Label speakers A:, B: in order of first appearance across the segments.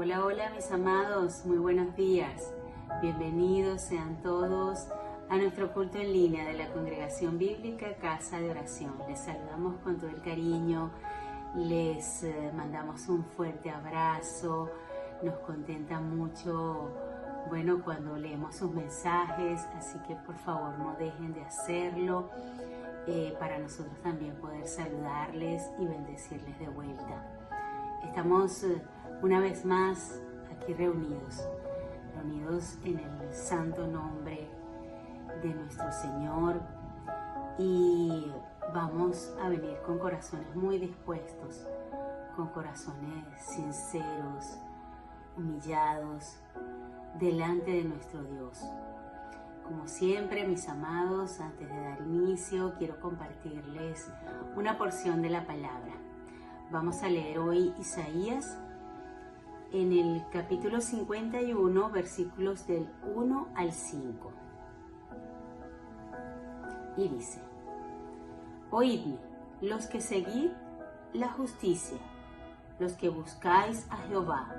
A: Hola, hola mis amados, muy buenos días. Bienvenidos sean todos a nuestro culto en línea de la Congregación Bíblica Casa de Oración. Les saludamos con todo el cariño, les mandamos un fuerte abrazo. Nos contenta mucho, cuando leemos sus mensajes, así que por favor no dejen de hacerlo para nosotros también poder saludarles y bendecirles de vuelta. Estamos una vez más aquí reunidos en el santo nombre de nuestro Señor, y vamos a venir con corazones muy dispuestos, con corazones sinceros, humillados delante de nuestro Dios. Como siempre, mis amados, antes de dar inicio, quiero compartirles una porción de la palabra. Vamos a leer hoy Isaías en el capítulo 51, versículos del 1 al 5. Y dice: Oídme, los que seguid la justicia, los que buscáis a Jehová,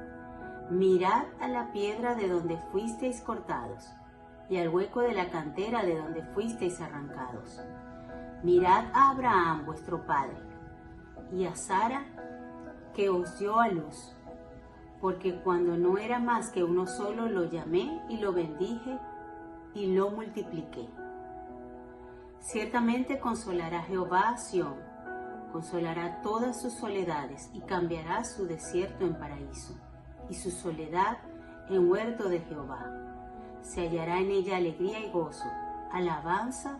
A: mirad a la piedra de donde fuisteis cortados, y al hueco de la cantera de donde fuisteis arrancados. Mirad a Abraham vuestro padre, y a Sara, que os dio a luz, porque cuando no era más que uno solo lo llamé y lo bendije y lo multipliqué. Ciertamente consolará Jehová a Sión, consolará todas sus soledades y cambiará su desierto en paraíso y su soledad en huerto de Jehová. Se hallará en ella alegría y gozo, alabanza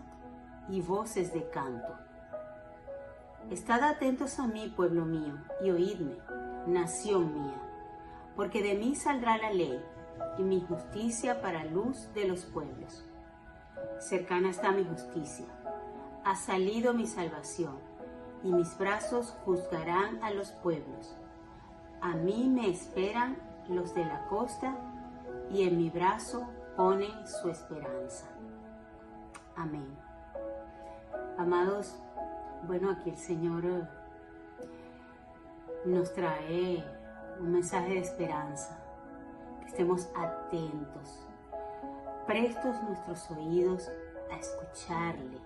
A: y voces de canto. Estad atentos a mí, pueblo mío, y oídme, nación mía, porque de mí saldrá la ley, y mi justicia para luz de los pueblos. Cercana está mi justicia, ha salido mi salvación, y mis brazos juzgarán a los pueblos. A mí me esperan los de la costa, y en mi brazo ponen su esperanza. Amén. Amados, aquí el Señor nos trae un mensaje de esperanza, que estemos atentos, prestos nuestros oídos a escucharle,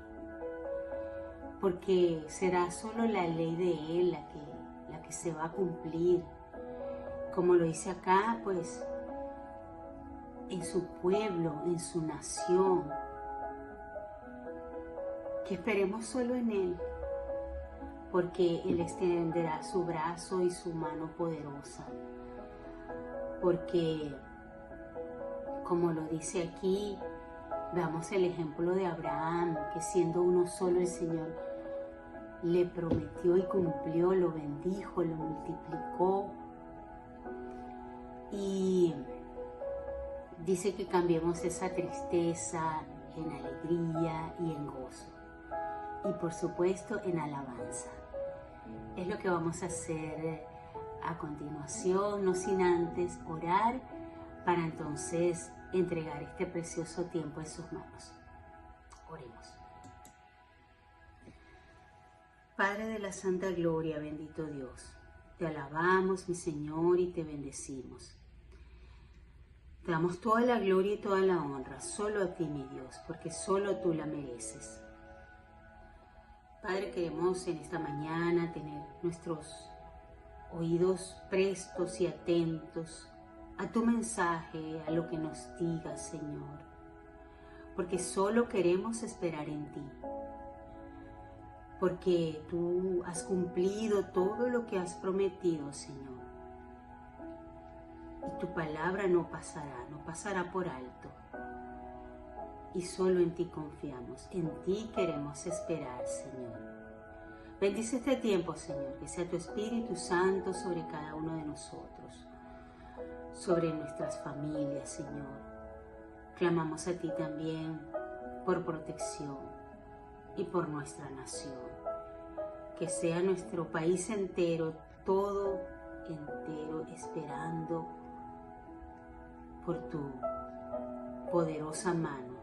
A: porque será solo la ley de Él la que se va a cumplir, como lo dice acá, pues en su pueblo, en su nación, que esperemos solo en Él, porque Él extenderá su brazo y su mano poderosa, porque como lo dice aquí, veamos el ejemplo de Abraham, que siendo uno solo el Señor le prometió y cumplió, lo bendijo, lo multiplicó, y dice que cambiemos esa tristeza en alegría y en gozo, y por supuesto en alabanza. Es lo que vamos a hacer a continuación, no sin antes orar para entonces entregar este precioso tiempo en sus manos. Oremos. Padre de la Santa Gloria, bendito Dios, te alabamos, mi Señor, y te bendecimos. Te damos toda la gloria y toda la honra, solo a ti, mi Dios, porque solo tú la mereces. Padre, queremos en esta mañana tener nuestros oídos prestos y atentos a tu mensaje, a lo que nos digas, Señor, porque solo queremos esperar en ti, porque tú has cumplido todo lo que has prometido, Señor, y tu palabra no pasará por alto, y solo en ti confiamos, en ti queremos esperar, Señor. Bendice este tiempo, Señor, que sea tu Espíritu Santo sobre cada uno de nosotros, sobre nuestras familias, Señor. Clamamos a ti también por protección y por nuestra nación. Que sea nuestro país entero, todo entero, esperando por tu poderosa mano,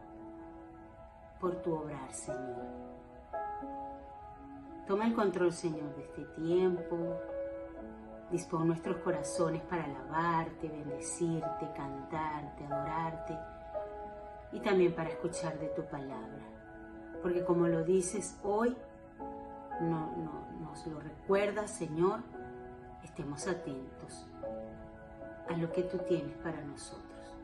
A: por tu obrar, Señor. Toma el control, Señor, de este tiempo. Dispón nuestros corazones para alabarte, bendecirte, cantarte, adorarte y también para escuchar de tu palabra. Porque como lo dices hoy, nos lo recuerdas, Señor, estemos atentos a lo que tú tienes para nosotros.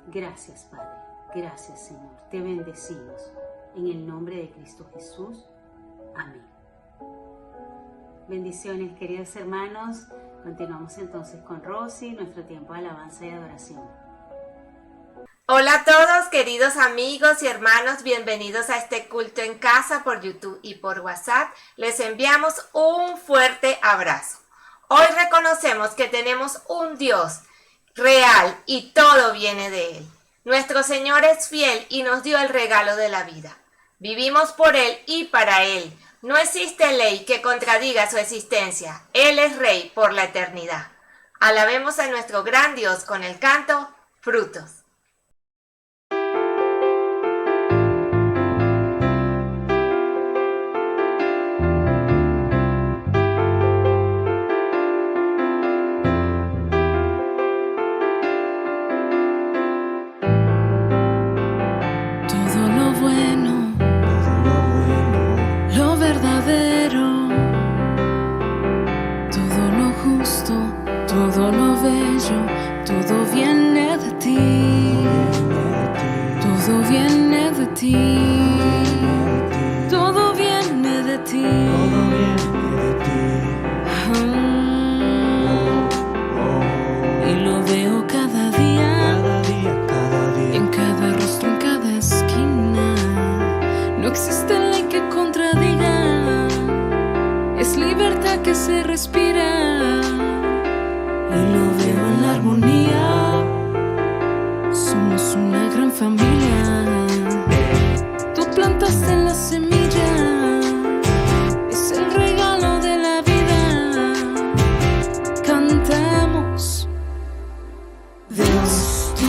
A: Gracias, Padre. Gracias, Señor. Te bendecimos. En el nombre de Cristo Jesús. Amén. Bendiciones, queridos hermanos. Continuamos entonces con Rosy, nuestro tiempo de alabanza y adoración.
B: Hola a todos, queridos amigos y hermanos, bienvenidos a este culto en casa por YouTube y por WhatsApp. Les enviamos un fuerte abrazo. Hoy reconocemos que tenemos un Dios real y todo viene de Él. Nuestro Señor es fiel y nos dio el regalo de la vida. Vivimos por Él y para Él. No existe ley que contradiga su existencia. Él es Rey por la eternidad. Alabemos a nuestro gran Dios con el canto Frutos.
C: Todo lo bello, todo viene de ti, todo viene de ti, todo viene de ti. Y lo veo cada día, en cada rostro, en cada esquina. No existe ley que contradiga, es libertad que se respira. Y lo veo en la armonía, somos una gran familia. Tú plantaste la semilla, es el regalo de la vida. Cantamos, Dios, tú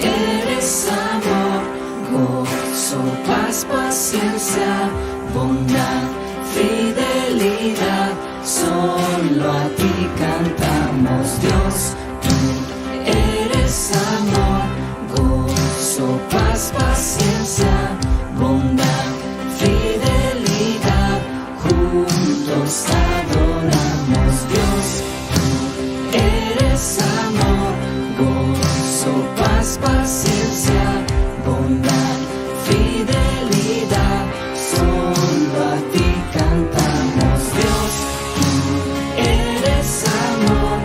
C: eres amor, gozo, paz, paciencia, bondad, fidelidad. Solo a ti cantamos, Dios, tú eres amor, gozo, paz, paciencia, bondad, fidelidad. Juntos adoramos, Dios, tú eres amor, gozo, paz, paciencia, bondad, fidelidad. Solo a ti cantamos, Dios. Eres amor,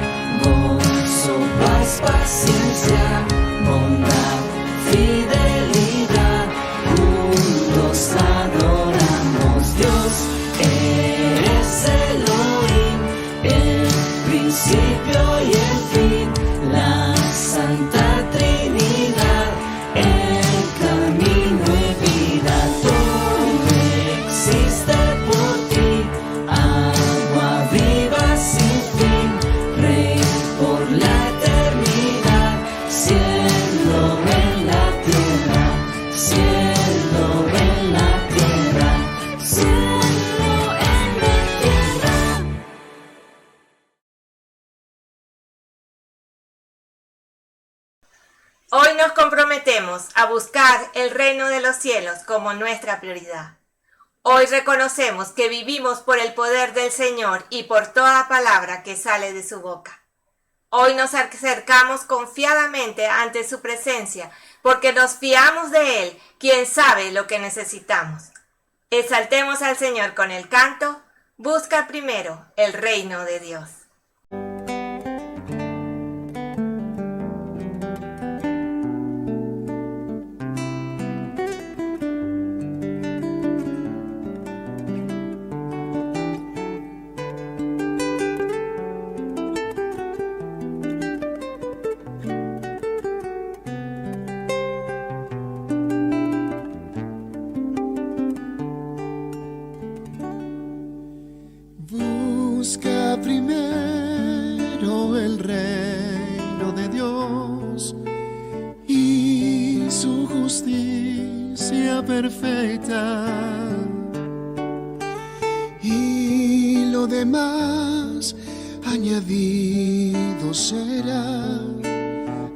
C: gozo, paz, paciencia, bondad, fidelidad. Juntos adoramos, Dios. Eres Elohim, el principio y el fin, la Santa Trinidad, el camino y vida. Todo existe por ti, agua viva sin fin, Rey por la eternidad, cielo en la tierra, cielo en la tierra, cielo en la tierra.
B: Hoy nos comprometemos a buscar el reino de los cielos como nuestra prioridad. Hoy reconocemos que vivimos por el poder del Señor y por toda palabra que sale de su boca. Hoy nos acercamos confiadamente ante su presencia porque nos fiamos de Él, quien sabe lo que necesitamos. Exaltemos al Señor con el canto, busca primero el reino de Dios.
D: Busca primero el reino de Dios y su justicia perfecta, y lo demás añadido será.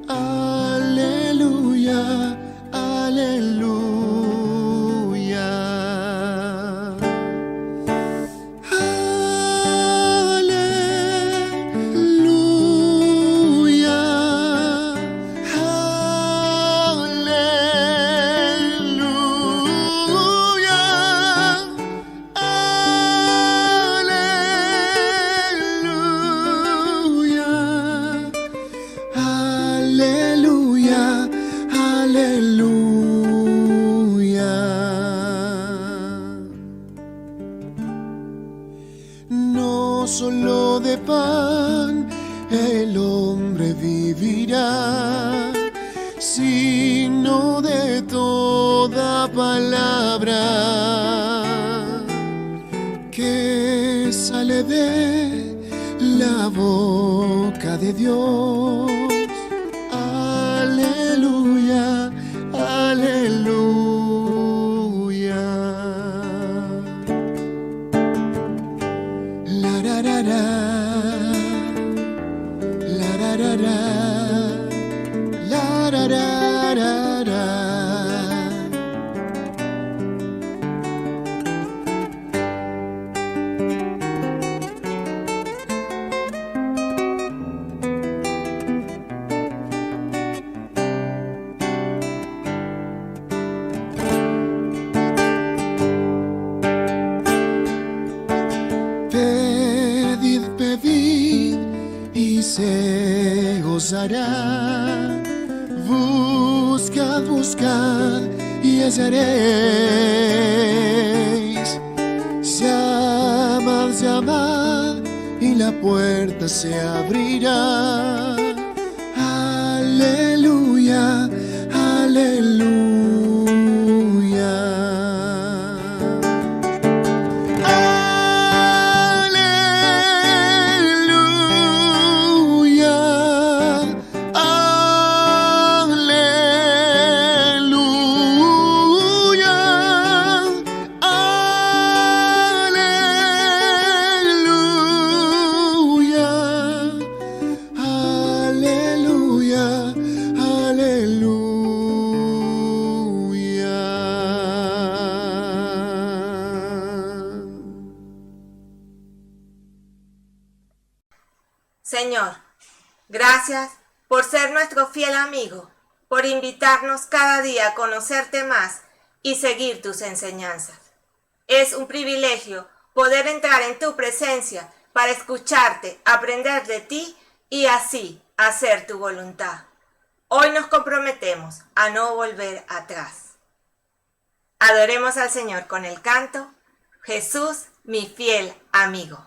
D: Aleluya, aleluya. No solo de pan el hombre vivirá, sino de toda palabra que sale de la boca de Dios. Aleluya, aleluya. La ra ra ra, la ra ra ra, la ra ra ra ra. Pedid, pedid y se os hará. Buscad, buscad y hallaréis. Llamad, llamad y la puerta se abrirá. Aleluya, aleluya.
B: Señor, gracias por ser nuestro fiel amigo, por invitarnos cada día a conocerte más y seguir tus enseñanzas. Es un privilegio poder entrar en tu presencia para escucharte, aprender de ti y así hacer tu voluntad. Hoy nos comprometemos a no volver atrás. Adoremos al Señor con el canto Jesús, mi fiel amigo.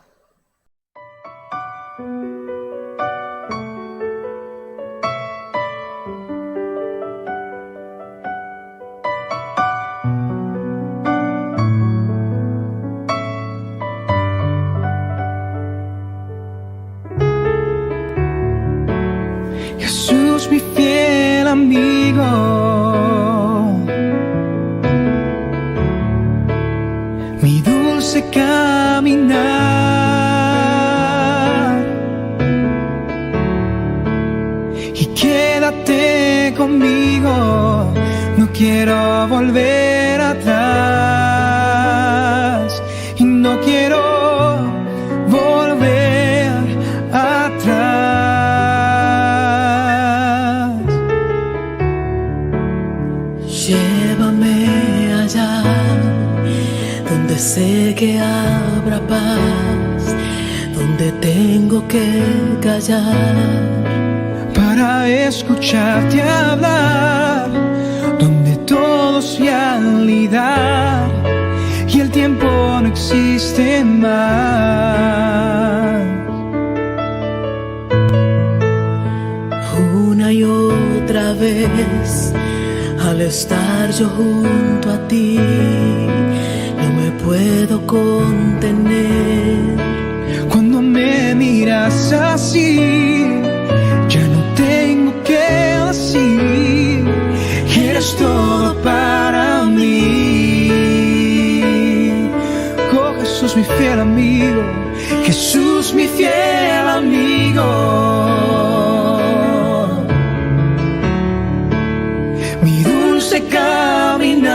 C: Jesús, mi fiel amigo, mi dulce caminar, y quédate conmigo, no quiero volver atrás, y no quiero volver atrás. Llévame allá, donde sé que habrá paz, donde tengo que callar para escucharte hablar, donde todo es realidad y el tiempo no existe más. Una y otra vez, al estar yo junto a ti, no me puedo contener. Cuando me miras así, ya no tengo que decir, eres todo para mí. Oh Jesús, mi fiel amigo. conmigo, Jesús mi fiel amigo. Mi dulce caminar,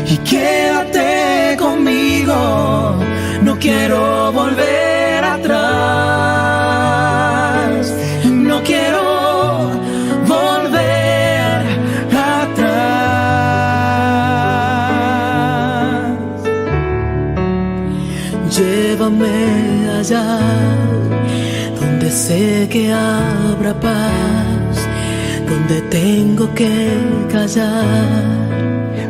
C: y quédate conmigo, no quiero volver atrás, no quiero volver atrás. Llévame allá donde sé que habrá paz, donde tengo que callar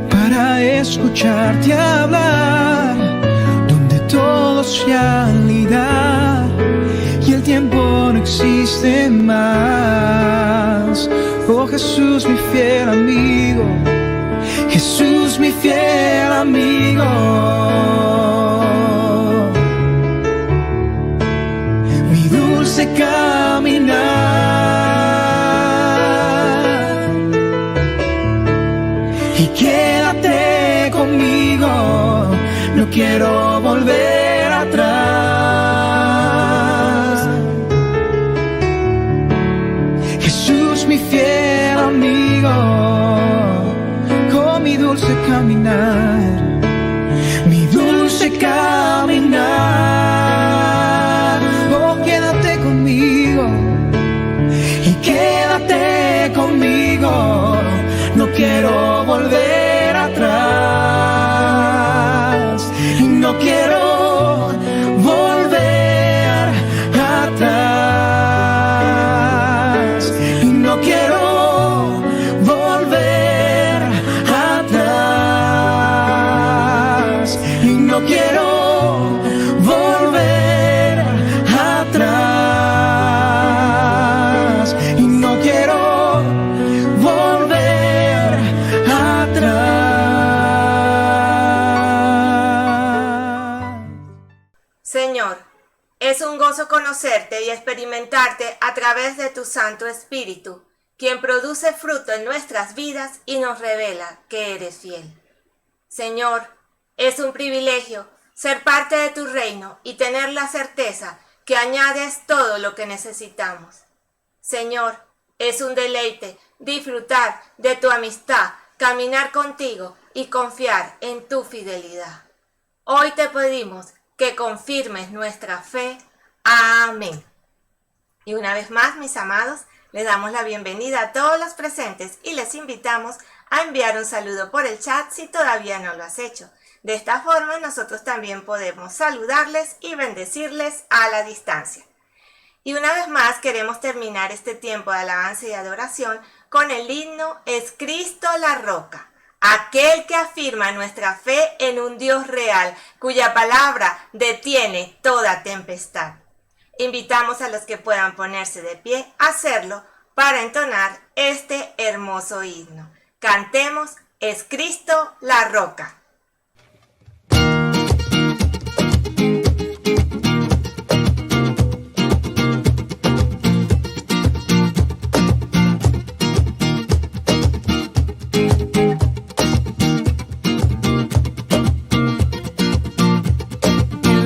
C: para escucharte hablar, donde todo es realidad y el tiempo no existe más. Oh Jesús mi fiel amigo, Jesús mi fiel amigo. Mi dulce caminar, y quédate conmigo, no quiero volver atrás. Jesús mi fiel amigo, con mi dulce caminar, mi dulce caminar. Oh, quédate conmigo, y quédate conmigo, no quiero volver atrás, no quiero volver atrás, no quiero volver atrás, no quiero volver atrás, no quiero volver atrás.
B: Señor, es un gozo conocerte y experimentarte a través de tu Santo Espíritu, quien produce fruto en nuestras vidas y nos revela que eres fiel. Señor, es un privilegio ser parte de tu reino y tener la certeza que añades todo lo que necesitamos. Señor, es un deleite disfrutar de tu amistad, caminar contigo y confiar en tu fidelidad. Hoy te pedimos que confirmes nuestra fe. Amén. Y una vez más, mis amados, les damos la bienvenida a todos los presentes y les invitamos a enviar un saludo por el chat si todavía no lo has hecho. De esta forma nosotros también podemos saludarles y bendecirles a la distancia. Y una vez más queremos terminar este tiempo de alabanza y adoración con el himno Es Cristo la roca, aquel que afirma nuestra fe en un Dios real, cuya palabra detiene toda tempestad. Invitamos a los que puedan ponerse de pie a hacerlo para entonar este hermoso himno. Cantemos Es Cristo la roca.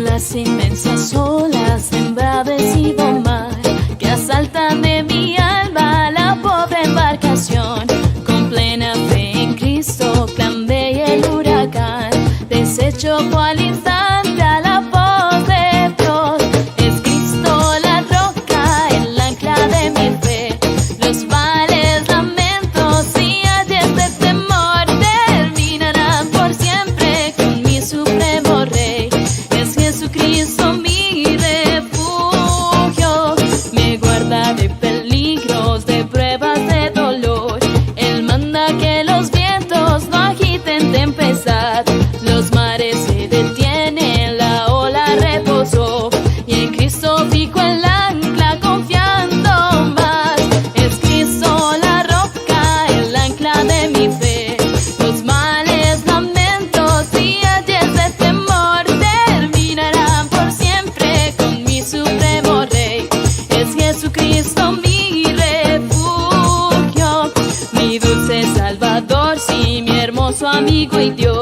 E: Las inmensas olas de embravecido mar que asaltan de mi alma la pobre embarcación. Con plena fe en Cristo clamé el huracán, desecho cual instante a la voz de Dios. Es Cristo la roca, el ancla de mi fe. Los males, lamentos y ayes de temor terminarán por siempre con mi supremo Rey. Jesucristo mi refugio, me guarda de peligros, de pruebas, de dolor. Él manda que los vientos no agiten tempestad, los mares se detienen, la ola reposó, y en Cristo fijo el ancla confiando más. Es Cristo la roca, el ancla de mi fe. Los males, lamentos y ayes de temor terminarán por siempre con mi supremo Rey. Es Jesucristo mi refugio, mi dulce Salvador, sí, mi hermoso amigo y Dios.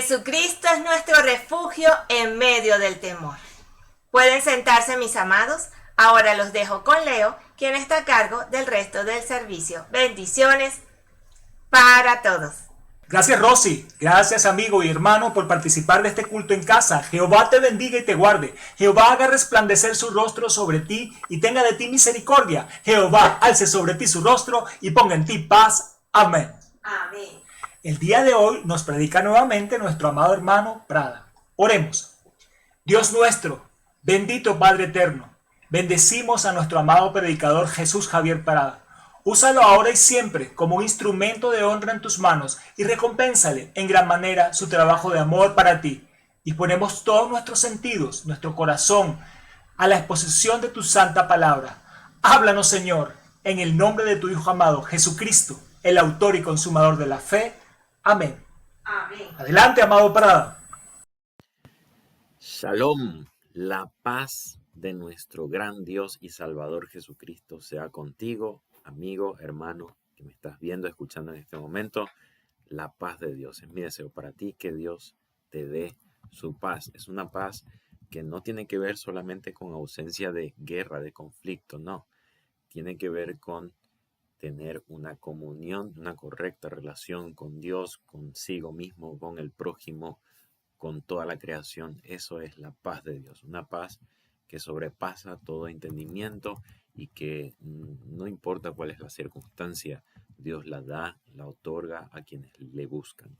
B: Jesucristo es nuestro refugio en medio del temor. Pueden sentarse, mis amados. Ahora los dejo con Leo, quien está a cargo del resto del servicio. Bendiciones para todos.
F: Gracias, Rosy. Gracias, amigo y hermano, por participar de este culto en casa. Jehová te bendiga y te guarde. Jehová haga resplandecer su rostro sobre ti y tenga de ti misericordia. Jehová alce sobre ti su rostro y ponga en ti paz. Amén.
B: Amén.
F: El día de hoy nos predica nuevamente nuestro amado hermano Prada. Oremos. Dios nuestro, bendito Padre eterno, bendecimos a nuestro amado predicador Jesús Javier Prada. Úsalo ahora y siempre como un instrumento de honra en tus manos y recompénsale en gran manera su trabajo de amor para ti. Y ponemos todos nuestros sentidos, nuestro corazón, a la exposición de tu santa palabra. Háblanos, Señor, en el nombre de tu Hijo amado, Jesucristo, el autor y consumador de la fe. Amén.
B: Amén.
F: Adelante, amado Prada.
G: Shalom, la paz de nuestro gran Dios y Salvador Jesucristo sea contigo, amigo, hermano, que me estás viendo, escuchando en este momento. La paz de Dios es mi deseo para ti, que Dios te dé su paz. Es una paz que no tiene que ver solamente con ausencia de guerra, de conflicto, no. Tiene que ver con tener una comunión, una correcta relación con Dios, consigo mismo, con el prójimo, con toda la creación. Eso es la paz de Dios, una paz que sobrepasa todo entendimiento y que no importa cuál es la circunstancia, Dios la da, la otorga a quienes le buscan.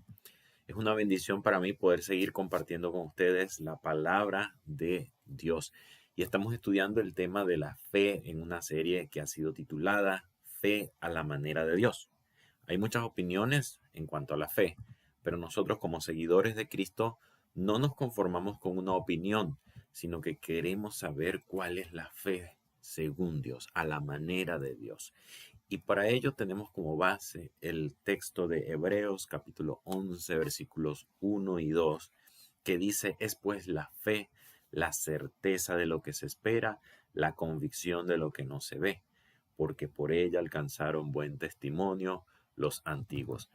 G: Es una bendición para mí poder seguir compartiendo con ustedes la palabra de Dios. Y estamos estudiando el tema de la fe en una serie que ha sido titulada Fe a la manera de Dios. Hay muchas opiniones en cuanto a la fe, pero nosotros como seguidores de Cristo no nos conformamos con una opinión, sino que queremos saber cuál es la fe según Dios, a la manera de Dios. Y para ello tenemos como base el texto de Hebreos capítulo 11, versículos 1 y 2, que dice: es pues la fe, la certeza de lo que se espera, la convicción de lo que no se ve, porque por ella alcanzaron buen testimonio los antiguos.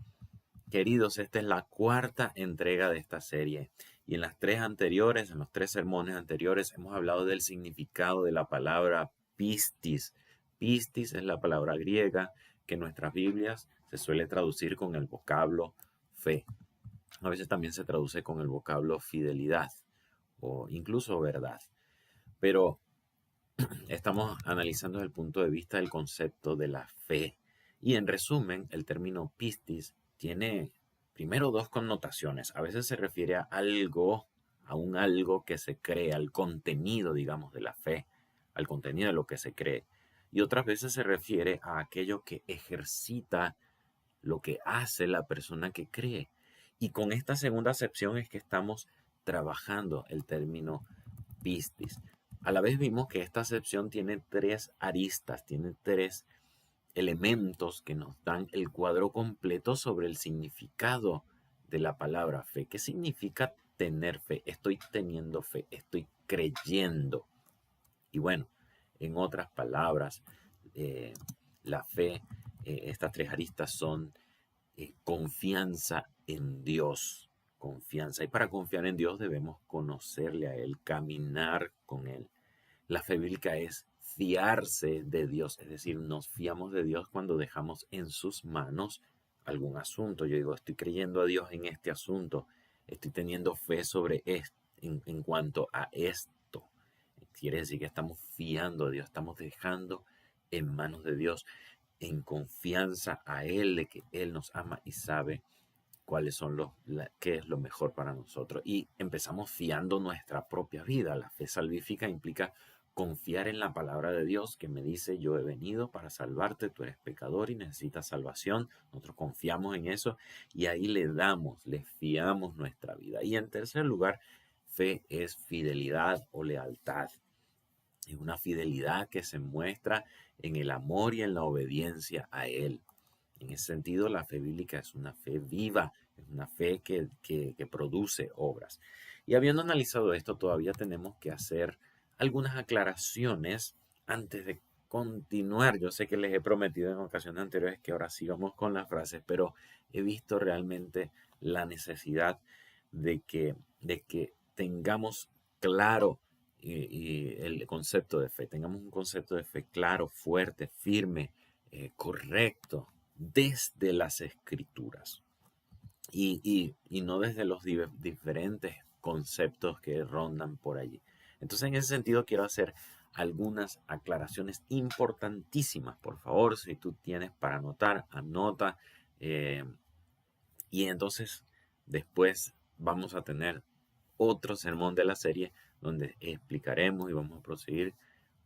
G: Queridos, esta es la cuarta entrega de esta serie. Y en las en los tres sermones anteriores, hemos hablado del significado de la palabra pistis. Pistis es la palabra griega que en nuestras Biblias se suele traducir con el vocablo fe. A veces también se traduce con el vocablo fidelidad o incluso verdad. Pero estamos analizando desde el punto de vista del concepto de la fe. Y en resumen, el término pistis tiene primero dos connotaciones. A veces se refiere a algo, a un algo que se cree, al contenido, digamos, de la fe, al contenido de lo que se cree. Y otras veces se refiere a aquello que ejercita lo que hace la persona que cree. Y con esta segunda acepción es que estamos trabajando el término pistis. A la vez vimos que esta acepción tiene tres aristas, tiene tres elementos que nos dan el cuadro completo sobre el significado de la palabra fe. ¿Qué significa tener fe? Estoy teniendo fe, estoy creyendo. Y bueno, en otras palabras, la fe, estas tres aristas son confianza en Dios. Confianza. Y para confiar en Dios debemos conocerle a Él, caminar con Él. La fe bíblica es fiarse de Dios, es decir, nos fiamos de Dios cuando dejamos en sus manos algún asunto. Yo digo, estoy creyendo a Dios en este asunto, estoy teniendo fe sobre esto, en cuanto a esto. Quiere decir que estamos fiando a Dios, estamos dejando en manos de Dios, en confianza a Él, de que Él nos ama y sabe cuáles son qué es lo mejor para nosotros. Y empezamos fiando nuestra propia vida. La fe salvífica implica confiar en la palabra de Dios que me dice: yo he venido para salvarte, tú eres pecador y necesitas salvación. Nosotros confiamos en eso y ahí le fiamos nuestra vida. Y en tercer lugar, fe es fidelidad o lealtad. Es una fidelidad que se muestra en el amor y en la obediencia a Él. En ese sentido, la fe bíblica es una fe viva, es una fe que produce obras. Y habiendo analizado esto, todavía tenemos que hacer algunas aclaraciones antes de continuar. Yo sé que les he prometido en ocasiones anteriores que ahora sigamos con las frases, pero he visto realmente la necesidad de que tengamos claro el concepto de fe, tengamos un concepto de fe claro, fuerte, firme, correcto, desde las Escrituras y no desde los diferentes conceptos que rondan por allí. Entonces, en ese sentido, quiero hacer algunas aclaraciones importantísimas. Por favor, si tú tienes para anotar, anota. Y entonces, después vamos a tener otro sermón de la serie donde explicaremos y vamos a proseguir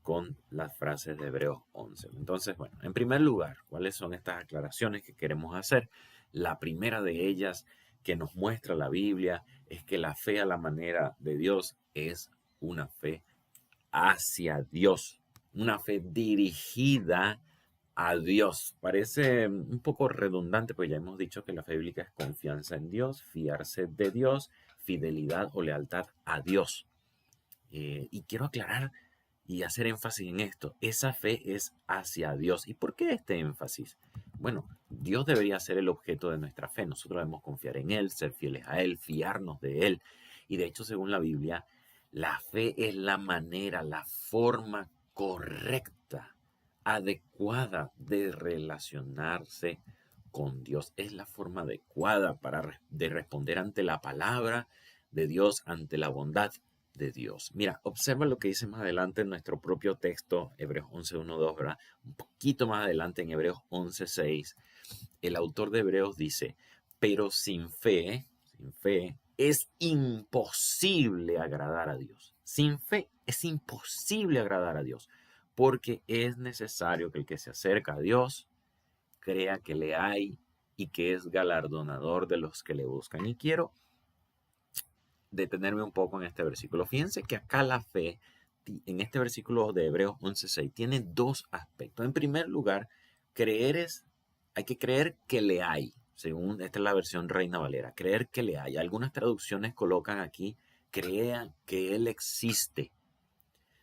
G: con las frases de Hebreos 11. Entonces, bueno, en primer lugar, ¿cuáles son estas aclaraciones que queremos hacer? La primera de ellas que nos muestra la Biblia es que la fe a la manera de Dios es una fe hacia Dios, una fe dirigida a Dios. Parece un poco redundante, pues ya hemos dicho que la fe bíblica es confianza en Dios, fiarse de Dios, fidelidad o lealtad a Dios. Y quiero aclarar y hacer énfasis en esto. Esa fe es hacia Dios. ¿Y por qué este énfasis? Bueno, Dios debería ser el objeto de nuestra fe. Nosotros debemos confiar en Él, ser fieles a Él, fiarnos de Él. Y de hecho, según la Biblia, la fe es la manera, la forma correcta, adecuada de relacionarse con Dios. Es la forma adecuada de responder ante la palabra de Dios, ante la bondad de Dios. Mira, observa lo que dice más adelante en nuestro propio texto, Hebreos 11:1-2, ¿verdad? Un poquito más adelante en Hebreos 11:6, el autor de Hebreos dice, pero sin fe es imposible agradar a Dios. Sin fe es imposible agradar a Dios, porque es necesario que el que se acerca a Dios crea que le hay y que es galardonador de los que le buscan. Y quiero detenerme un poco en este versículo. Fíjense que acá la fe, en este versículo de Hebreos 11:6, tiene dos aspectos. En primer lugar, hay que creer que le hay. Según esta es la versión Reina Valera, creer que le hay. Algunas traducciones colocan aquí, crean que Él existe.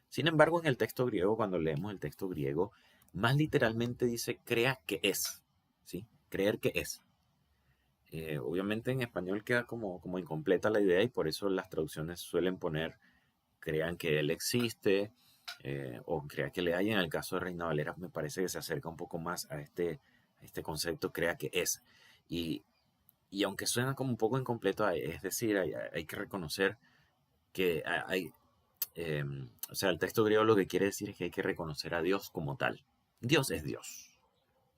G: Sin embargo, en el texto griego, cuando leemos el texto griego, más literalmente dice, crea que es. ¿Sí? Creer que es. Obviamente en español queda como incompleta la idea y por eso las traducciones suelen poner crean que Él existe o crea que le hay. En el caso de Reina Valera me parece que se acerca un poco más a este concepto, crea que es. Y aunque suena como un poco incompleto, es decir, hay que reconocer que o sea, el texto griego lo que quiere decir es que hay que reconocer a Dios como tal. Dios es Dios.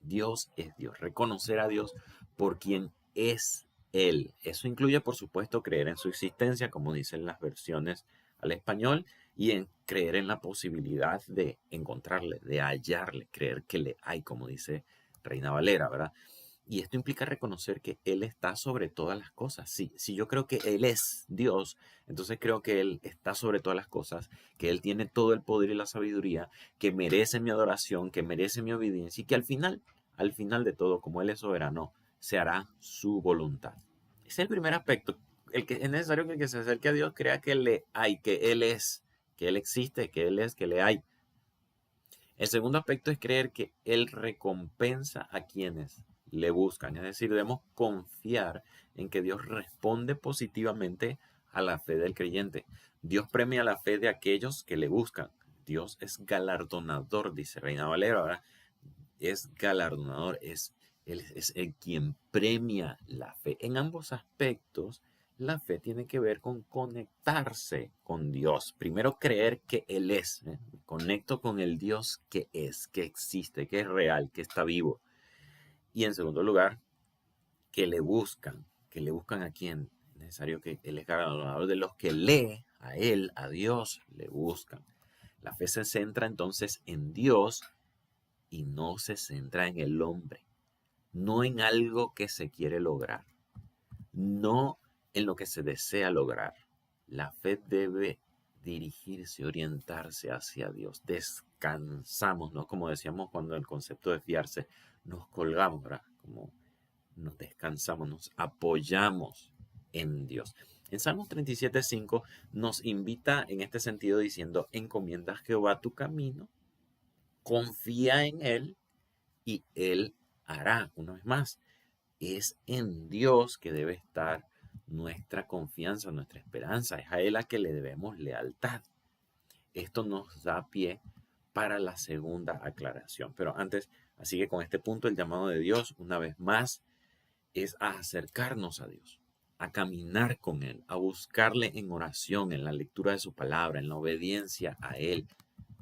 G: Dios es Dios. Reconocer a Dios por quien es Él. Eso incluye, por supuesto, creer en su existencia, como dicen las versiones al español, y en creer en la posibilidad de encontrarle, de hallarle, creer que le hay, como dice Reina Valera, ¿verdad? Y esto implica reconocer que Él está sobre todas las cosas. Si yo creo que Él es Dios, entonces creo que Él está sobre todas las cosas, que Él tiene todo el poder y la sabiduría, que merece mi adoración, que merece mi obediencia y que al final de todo, como Él es soberano, se hará su voluntad. Ese es el primer aspecto. Es necesario que el que se acerque a Dios crea que le hay, que Él es, que Él existe, que Él es, que le hay. El segundo aspecto es creer que Él recompensa a quienes le buscan. Es decir, debemos confiar en que Dios responde positivamente a la fe del creyente. Dios premia la fe de aquellos que le buscan. Dios es galardonador, dice Reina Valera, ¿verdad? Es galardonador, Él es el quien premia la fe. En ambos aspectos, la fe tiene que ver con conectarse con Dios. Primero, creer que Él es. Conecto con el Dios que es, que existe, que es real, que está vivo. Y en segundo lugar, que le buscan a quién. Es necesario que Él es galardonador de los que lee a Él, a Dios, le buscan. La fe se centra entonces en Dios y no se centra en el hombre. No en algo que se quiere lograr, no en lo que se desea lograr. La fe debe dirigirse, orientarse hacia Dios. Descansamos, ¿no? Como decíamos cuando el concepto de fiarse, nos colgamos, ¿verdad? Como nos descansamos, nos apoyamos en Dios. En Salmos 37:5 nos invita en este sentido diciendo, encomienda a Jehová tu camino, confía en Él y Él hará. Una vez más, es en Dios que debe estar nuestra confianza, nuestra esperanza. Es a Él a que le debemos lealtad. Esto nos da pie para la segunda aclaración. Pero antes, así que con este punto, el llamado de Dios, una vez más, es a acercarnos a Dios, a caminar con Él, a buscarle en oración, en la lectura de su palabra, en la obediencia a Él,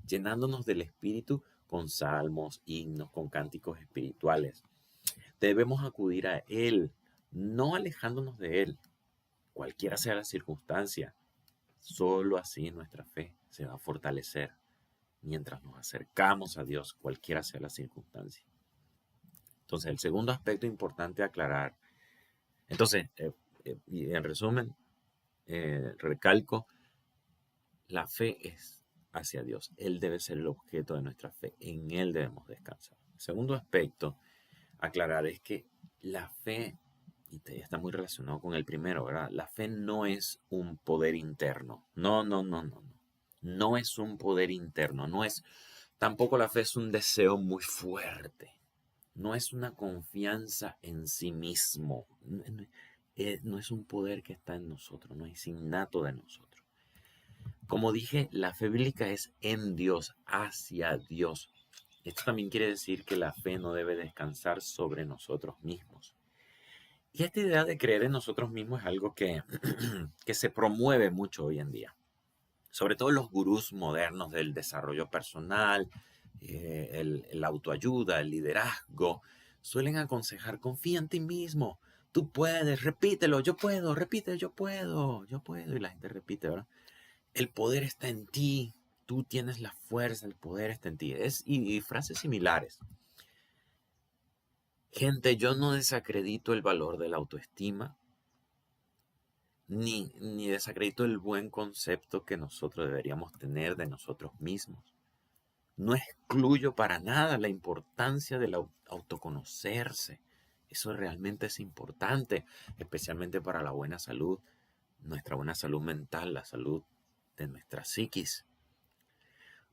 G: llenándonos del Espíritu con salmos, himnos, con cánticos espirituales. Debemos acudir a Él, no alejándonos de Él, cualquiera sea la circunstancia. Solo así nuestra fe se va a fortalecer mientras nos acercamos a Dios, cualquiera sea la circunstancia. Entonces, el segundo aspecto importante a aclarar. Entonces, y en resumen, recalco, la fe es hacia Dios. Él debe ser el objeto de nuestra fe. En Él debemos descansar. El segundo aspecto a aclarar es que la fe, y está muy relacionado con el primero, ¿verdad? La fe no es un poder interno. No. No es un poder interno. Tampoco la fe es un deseo muy fuerte. No es una confianza en sí mismo. No es un poder que está en nosotros, no es innato de nosotros. Como dije, la fe bíblica es en Dios, hacia Dios. Esto también quiere decir que la fe no debe descansar sobre nosotros mismos. Y esta idea de creer en nosotros mismos es algo que se promueve mucho hoy en día. Sobre todo los gurús modernos del desarrollo personal, la autoayuda, el liderazgo, suelen aconsejar: confía en ti mismo, tú puedes, repítelo, yo puedo, repite, yo puedo, y la gente repite, ¿verdad? El poder está en ti, tú tienes la fuerza, el poder está en ti. Y frases similares. Gente, yo no desacredito el valor de la autoestima, ni desacredito el buen concepto que nosotros deberíamos tener de nosotros mismos. No excluyo para nada la importancia del autoconocerse. Eso realmente es importante, especialmente para la buena salud, nuestra buena salud mental, la salud de nuestra psiquis.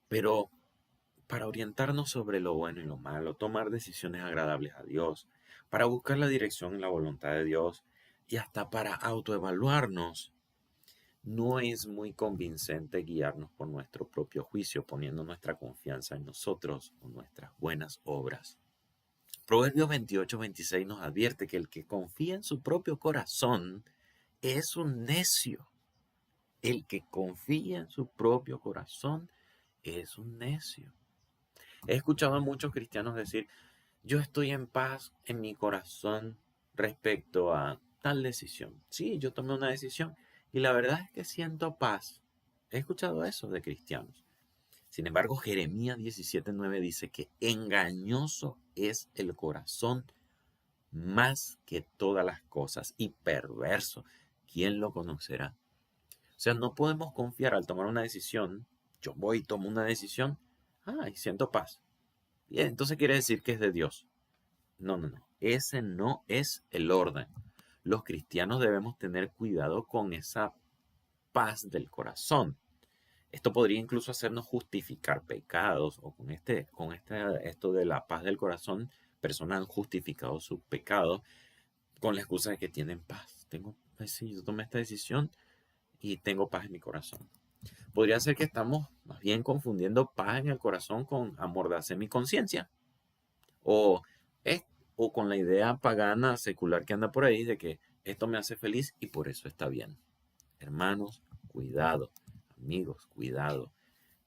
G: Pero para orientarnos sobre lo bueno y lo malo, tomar decisiones agradables a Dios, para buscar la dirección en la voluntad de Dios y hasta para autoevaluarnos, no es muy convincente guiarnos por nuestro propio juicio, poniendo nuestra confianza en nosotros o nuestras buenas obras. Proverbios 28:26 nos advierte que el que confía en su propio corazón es un necio. El que confía en su propio corazón es un necio. He escuchado a muchos cristianos decir: yo estoy en paz en mi corazón respecto a tal decisión. Sí, yo tomé una decisión y la verdad es que siento paz. He escuchado eso de cristianos. Sin embargo, Jeremías 17:9 dice que engañoso es el corazón más que todas las cosas y perverso. ¿Quién lo conocerá? O sea, no podemos confiar al tomar una decisión. Yo voy y tomo una decisión. Y siento paz. Bien, entonces quiere decir que es de Dios. No. Ese no es el orden. Los cristianos debemos tener cuidado con esa paz del corazón. Esto podría incluso hacernos justificar pecados, o esto de la paz del corazón, personas han justificado sus pecados con la excusa de que tienen paz. Yo tomé esta decisión y tengo paz en mi corazón. Podría ser que estamos más bien confundiendo paz en el corazón con amordace mi conciencia. O con la idea pagana, secular que anda por ahí de que esto me hace feliz y por eso está bien. Hermanos, cuidado. Amigos, cuidado.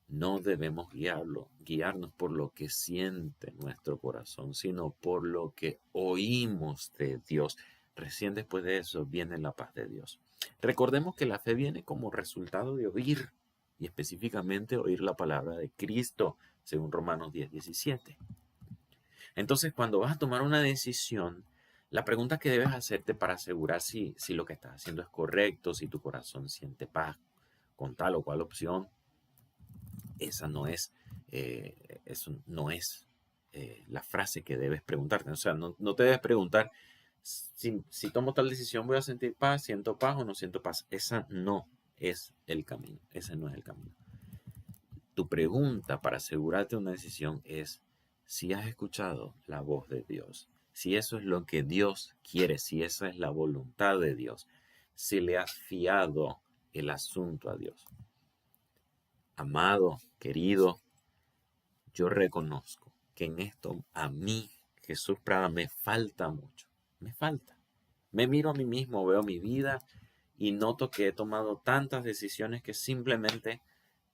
G: No debemos guiarnos por lo que siente nuestro corazón, sino por lo que oímos de Dios. Recién después de eso viene la paz de Dios. Recordemos que la fe viene como resultado de oír, y específicamente oír la palabra de Cristo, según Romanos 10:17. Entonces, cuando vas a tomar una decisión, la pregunta que debes hacerte para asegurar si lo que estás haciendo es correcto, si tu corazón siente paz con tal o cual opción, eso no es la frase que debes preguntarte. O sea, no te debes preguntar: si tomo tal decisión voy a sentir paz, siento paz o no siento paz. Esa no es el camino. Ese no es el camino. Tu pregunta para asegurarte una decisión es si has escuchado la voz de Dios, si eso es lo que Dios quiere, si esa es la voluntad de Dios. si le has fiado el asunto a Dios. Amado, querido, yo reconozco que en esto a mí, Jesús Prada, me falta mucho. Me falta. Me miro a mí mismo, veo mi vida y noto que he tomado tantas decisiones que simplemente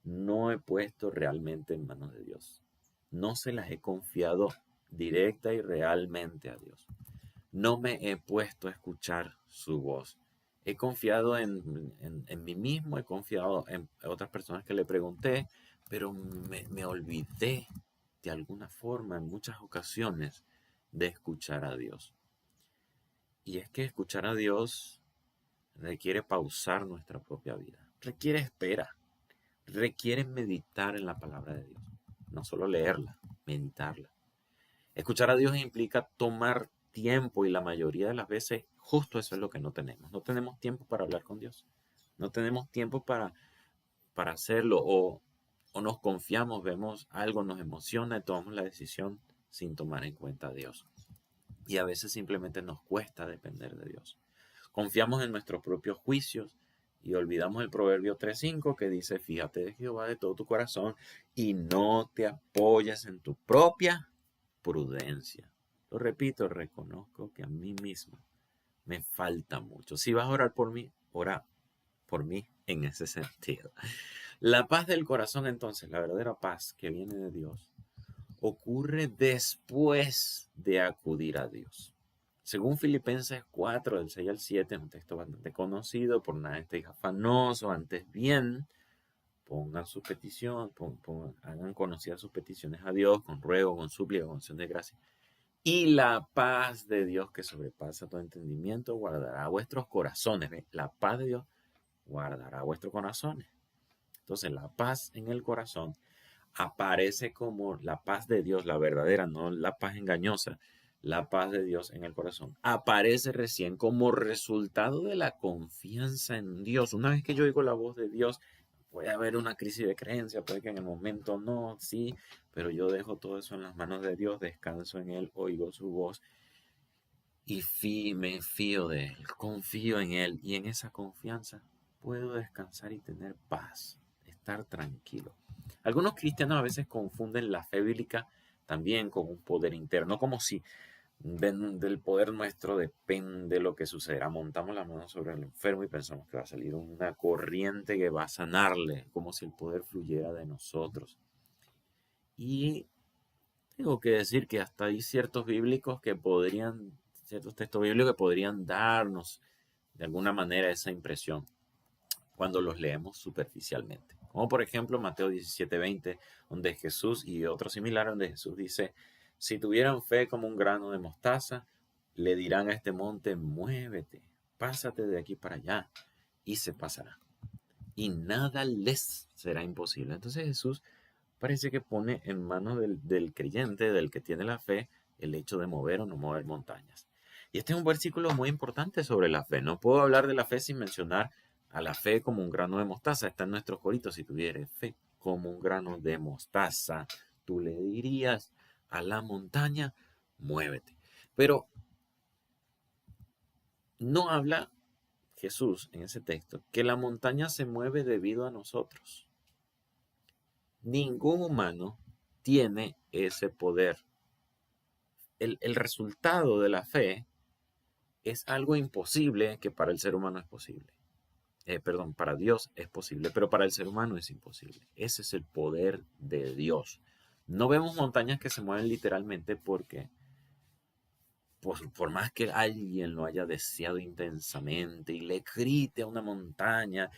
G: no he puesto realmente en manos de Dios. No se las he confiado directa y realmente a Dios. No me he puesto a escuchar su voz. He confiado en mí mismo, he confiado en otras personas que le pregunté, pero me olvidé de alguna forma en muchas ocasiones de escuchar a Dios. Y es que escuchar a Dios requiere pausar nuestra propia vida, requiere espera, requiere meditar en la palabra de Dios, no solo leerla, meditarla. Escuchar a Dios implica tomar tiempo y la mayoría de las veces justo eso es lo que no tenemos. No tenemos tiempo para hablar con Dios, no tenemos tiempo para hacerlo o nos confiamos, vemos algo, nos emociona y tomamos la decisión sin tomar en cuenta a Dios. Y a veces simplemente nos cuesta depender de Dios. Confiamos en nuestros propios juicios y olvidamos el Proverbio 3:5 que dice, fíjate de Jehová de todo tu corazón y no te apoyes en tu propia prudencia. Lo repito, reconozco que a mí mismo me falta mucho. Si vas a orar por mí, ora por mí en ese sentido. La paz del corazón, entonces, la verdadera paz que viene de Dios, ocurre después de acudir a Dios. Según Filipenses 4, del 6 al 7, un texto bastante conocido, por nada estéis afanosos, antes bien, pongan su petición, hagan conocidas sus peticiones a Dios, con ruego, con súplica, con acción de gracia. Y la paz de Dios que sobrepasa todo entendimiento guardará vuestros corazones. ¿Ve? La paz de Dios guardará vuestros corazones. Entonces la paz en el corazón aparece como la paz de Dios, la verdadera, no la paz engañosa. La paz de Dios en el corazón aparece recién como resultado de la confianza en Dios. Una vez que yo oigo la voz de Dios, puede haber una crisis de creencia, puede que en el momento no, sí, pero yo dejo todo eso en las manos de Dios, descanso en Él, oigo su voz y me fío de Él, confío en Él y en esa confianza puedo descansar y tener paz, estar tranquilo. Algunos cristianos a veces confunden la fe bíblica también con un poder interno, como si del poder nuestro depende lo que sucederá. Montamos la mano sobre el enfermo y pensamos que va a salir una corriente que va a sanarle, como si el poder fluyera de nosotros. Y tengo que decir que hasta hay ciertos textos bíblicos que podrían darnos de alguna manera esa impresión cuando los leemos superficialmente. Como por ejemplo Mateo 17:20, donde Jesús y otro similar, donde Jesús dice, si tuvieran fe como un grano de mostaza, le dirán a este monte, muévete, pásate de aquí para allá, y se pasará. Y nada les será imposible. Entonces Jesús parece que pone en manos del creyente, del que tiene la fe, el hecho de mover o no mover montañas. Y este es un versículo muy importante sobre la fe. No puedo hablar de la fe sin mencionar a la fe como un grano de mostaza. Está en nuestros coritos. Si tuvieras fe como un grano de mostaza, tú le dirías a la montaña, muévete. Pero no habla Jesús en ese texto que la montaña se mueve debido a nosotros. Ningún humano tiene ese poder. El resultado de la fe es algo imposible que para el ser humano es posible. Para Dios es posible, pero para el ser humano es imposible. Ese es el poder de Dios. No vemos montañas que se mueven literalmente porque por más que alguien lo haya deseado intensamente y le grite a una montaña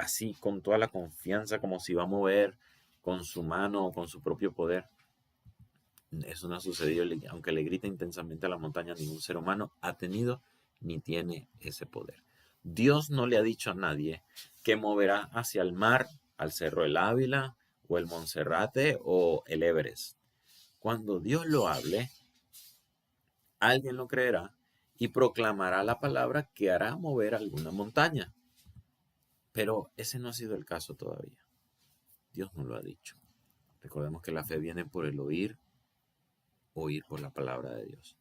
G: así con toda la confianza como si va a mover con su mano o con su propio poder, eso no ha sucedido. Aunque le grite intensamente a la montaña, ningún ser humano ha tenido ni tiene ese poder. Dios no le ha dicho a nadie que moverá hacia el mar, al Cerro del Ávila o el Monserrate o el Everest. Cuando Dios lo hable, alguien lo creerá y proclamará la palabra que hará mover alguna montaña. Pero ese no ha sido el caso todavía. Dios no lo ha dicho. Recordemos que la fe viene por el oír por la palabra de Dios.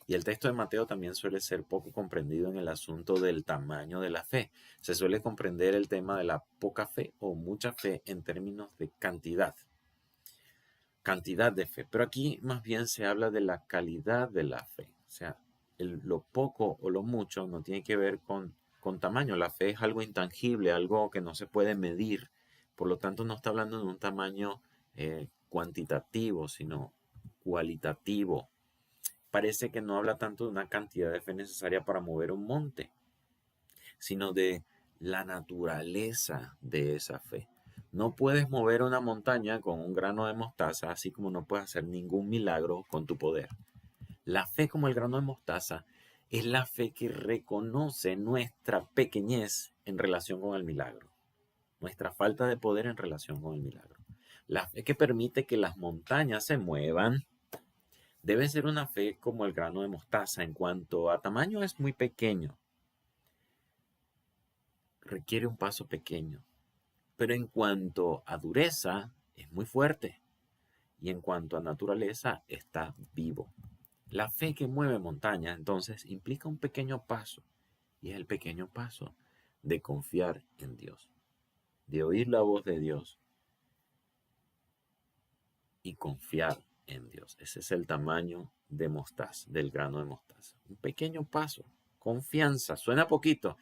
G: Y el texto de Mateo también suele ser poco comprendido en el asunto del tamaño de la fe. Se suele comprender el tema de la poca fe o mucha fe en términos de cantidad de fe. Pero aquí más bien se habla de la calidad de la fe. O sea, lo poco o lo mucho no tiene que ver con tamaño. La fe es algo intangible, algo que no se puede medir. Por lo tanto, no está hablando de un tamaño cuantitativo, sino cualitativo. Parece que no habla tanto de una cantidad de fe necesaria para mover un monte, sino de la naturaleza de esa fe. No puedes mover una montaña con un grano de mostaza, así como no puedes hacer ningún milagro con tu poder. La fe como el grano de mostaza es la fe que reconoce nuestra pequeñez en relación con el milagro, nuestra falta de poder en relación con el milagro. La fe que permite que las montañas se muevan debe ser una fe como el grano de mostaza. En cuanto a tamaño, es muy pequeño. Requiere un paso pequeño. Pero en cuanto a dureza, es muy fuerte. Y en cuanto a naturaleza, está vivo. La fe que mueve montañas, entonces, implica un pequeño paso. Y es el pequeño paso de confiar en Dios, de oír la voz de Dios y confiar en Dios. Ese es el tamaño de mostaza, del grano de mostaza. Un pequeño paso, confianza. Suena poquito.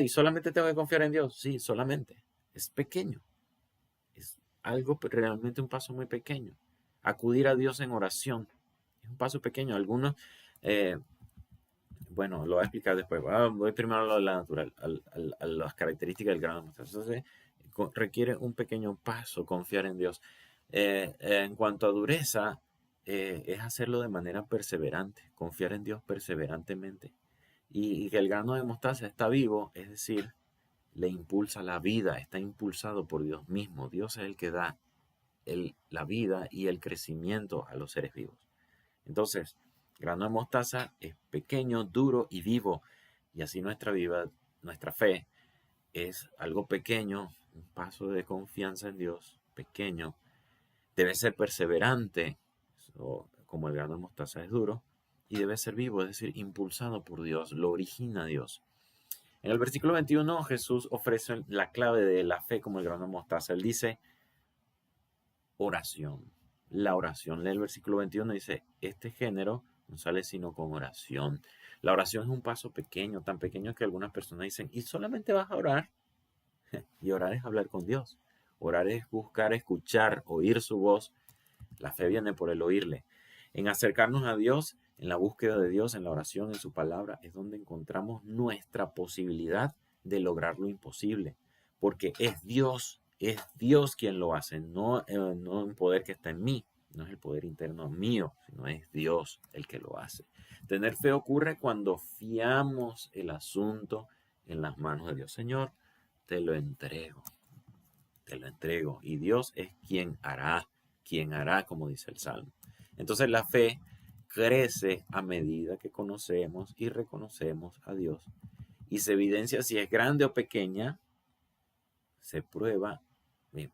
G: ¿Y solamente tengo que confiar en Dios? Sí, solamente. Es pequeño. Es algo, realmente un paso muy pequeño. Acudir a Dios en oración es un paso pequeño. Algunos, lo voy a explicar después. Voy primero a lo de la natural, a las características del grano de mostaza. Entonces, requiere un pequeño paso confiar en Dios. En cuanto a dureza, es hacerlo de manera perseverante, confiar en Dios perseverantemente. Y que el grano de mostaza está vivo, es decir, le impulsa la vida, está impulsado por Dios mismo. Dios es el que da la vida y el crecimiento a los seres vivos. Entonces, grano de mostaza es pequeño, duro y vivo. Y así nuestra fe es algo pequeño, un paso de confianza en Dios, pequeño. Debe ser perseverante, como el grano de mostaza es duro, y debe ser vivo, es decir, impulsado por Dios, lo origina Dios. En el versículo 21 Jesús ofrece la clave de la fe como el grano de mostaza. Él dice oración. La oración. Lee el versículo 21 y dice, este género no sale sino con oración. La oración es un paso pequeño, tan pequeño que algunas personas dicen, ¿y solamente vas a orar? Y orar es hablar con Dios. Orar es buscar, escuchar, oír su voz. La fe viene por el oírle. En acercarnos a Dios, en la búsqueda de Dios, en la oración, en su palabra, es donde encontramos nuestra posibilidad de lograr lo imposible. Porque es Dios quien lo hace, no un poder que está en mí, no es el poder interno mío, sino es Dios el que lo hace. Tener fe ocurre cuando fiamos el asunto en las manos de Dios. Señor, te lo entrego. Y Dios es quien hará, como dice el Salmo. Entonces la fe crece a medida que conocemos y reconocemos a Dios. Y se evidencia si es grande o pequeña, se prueba.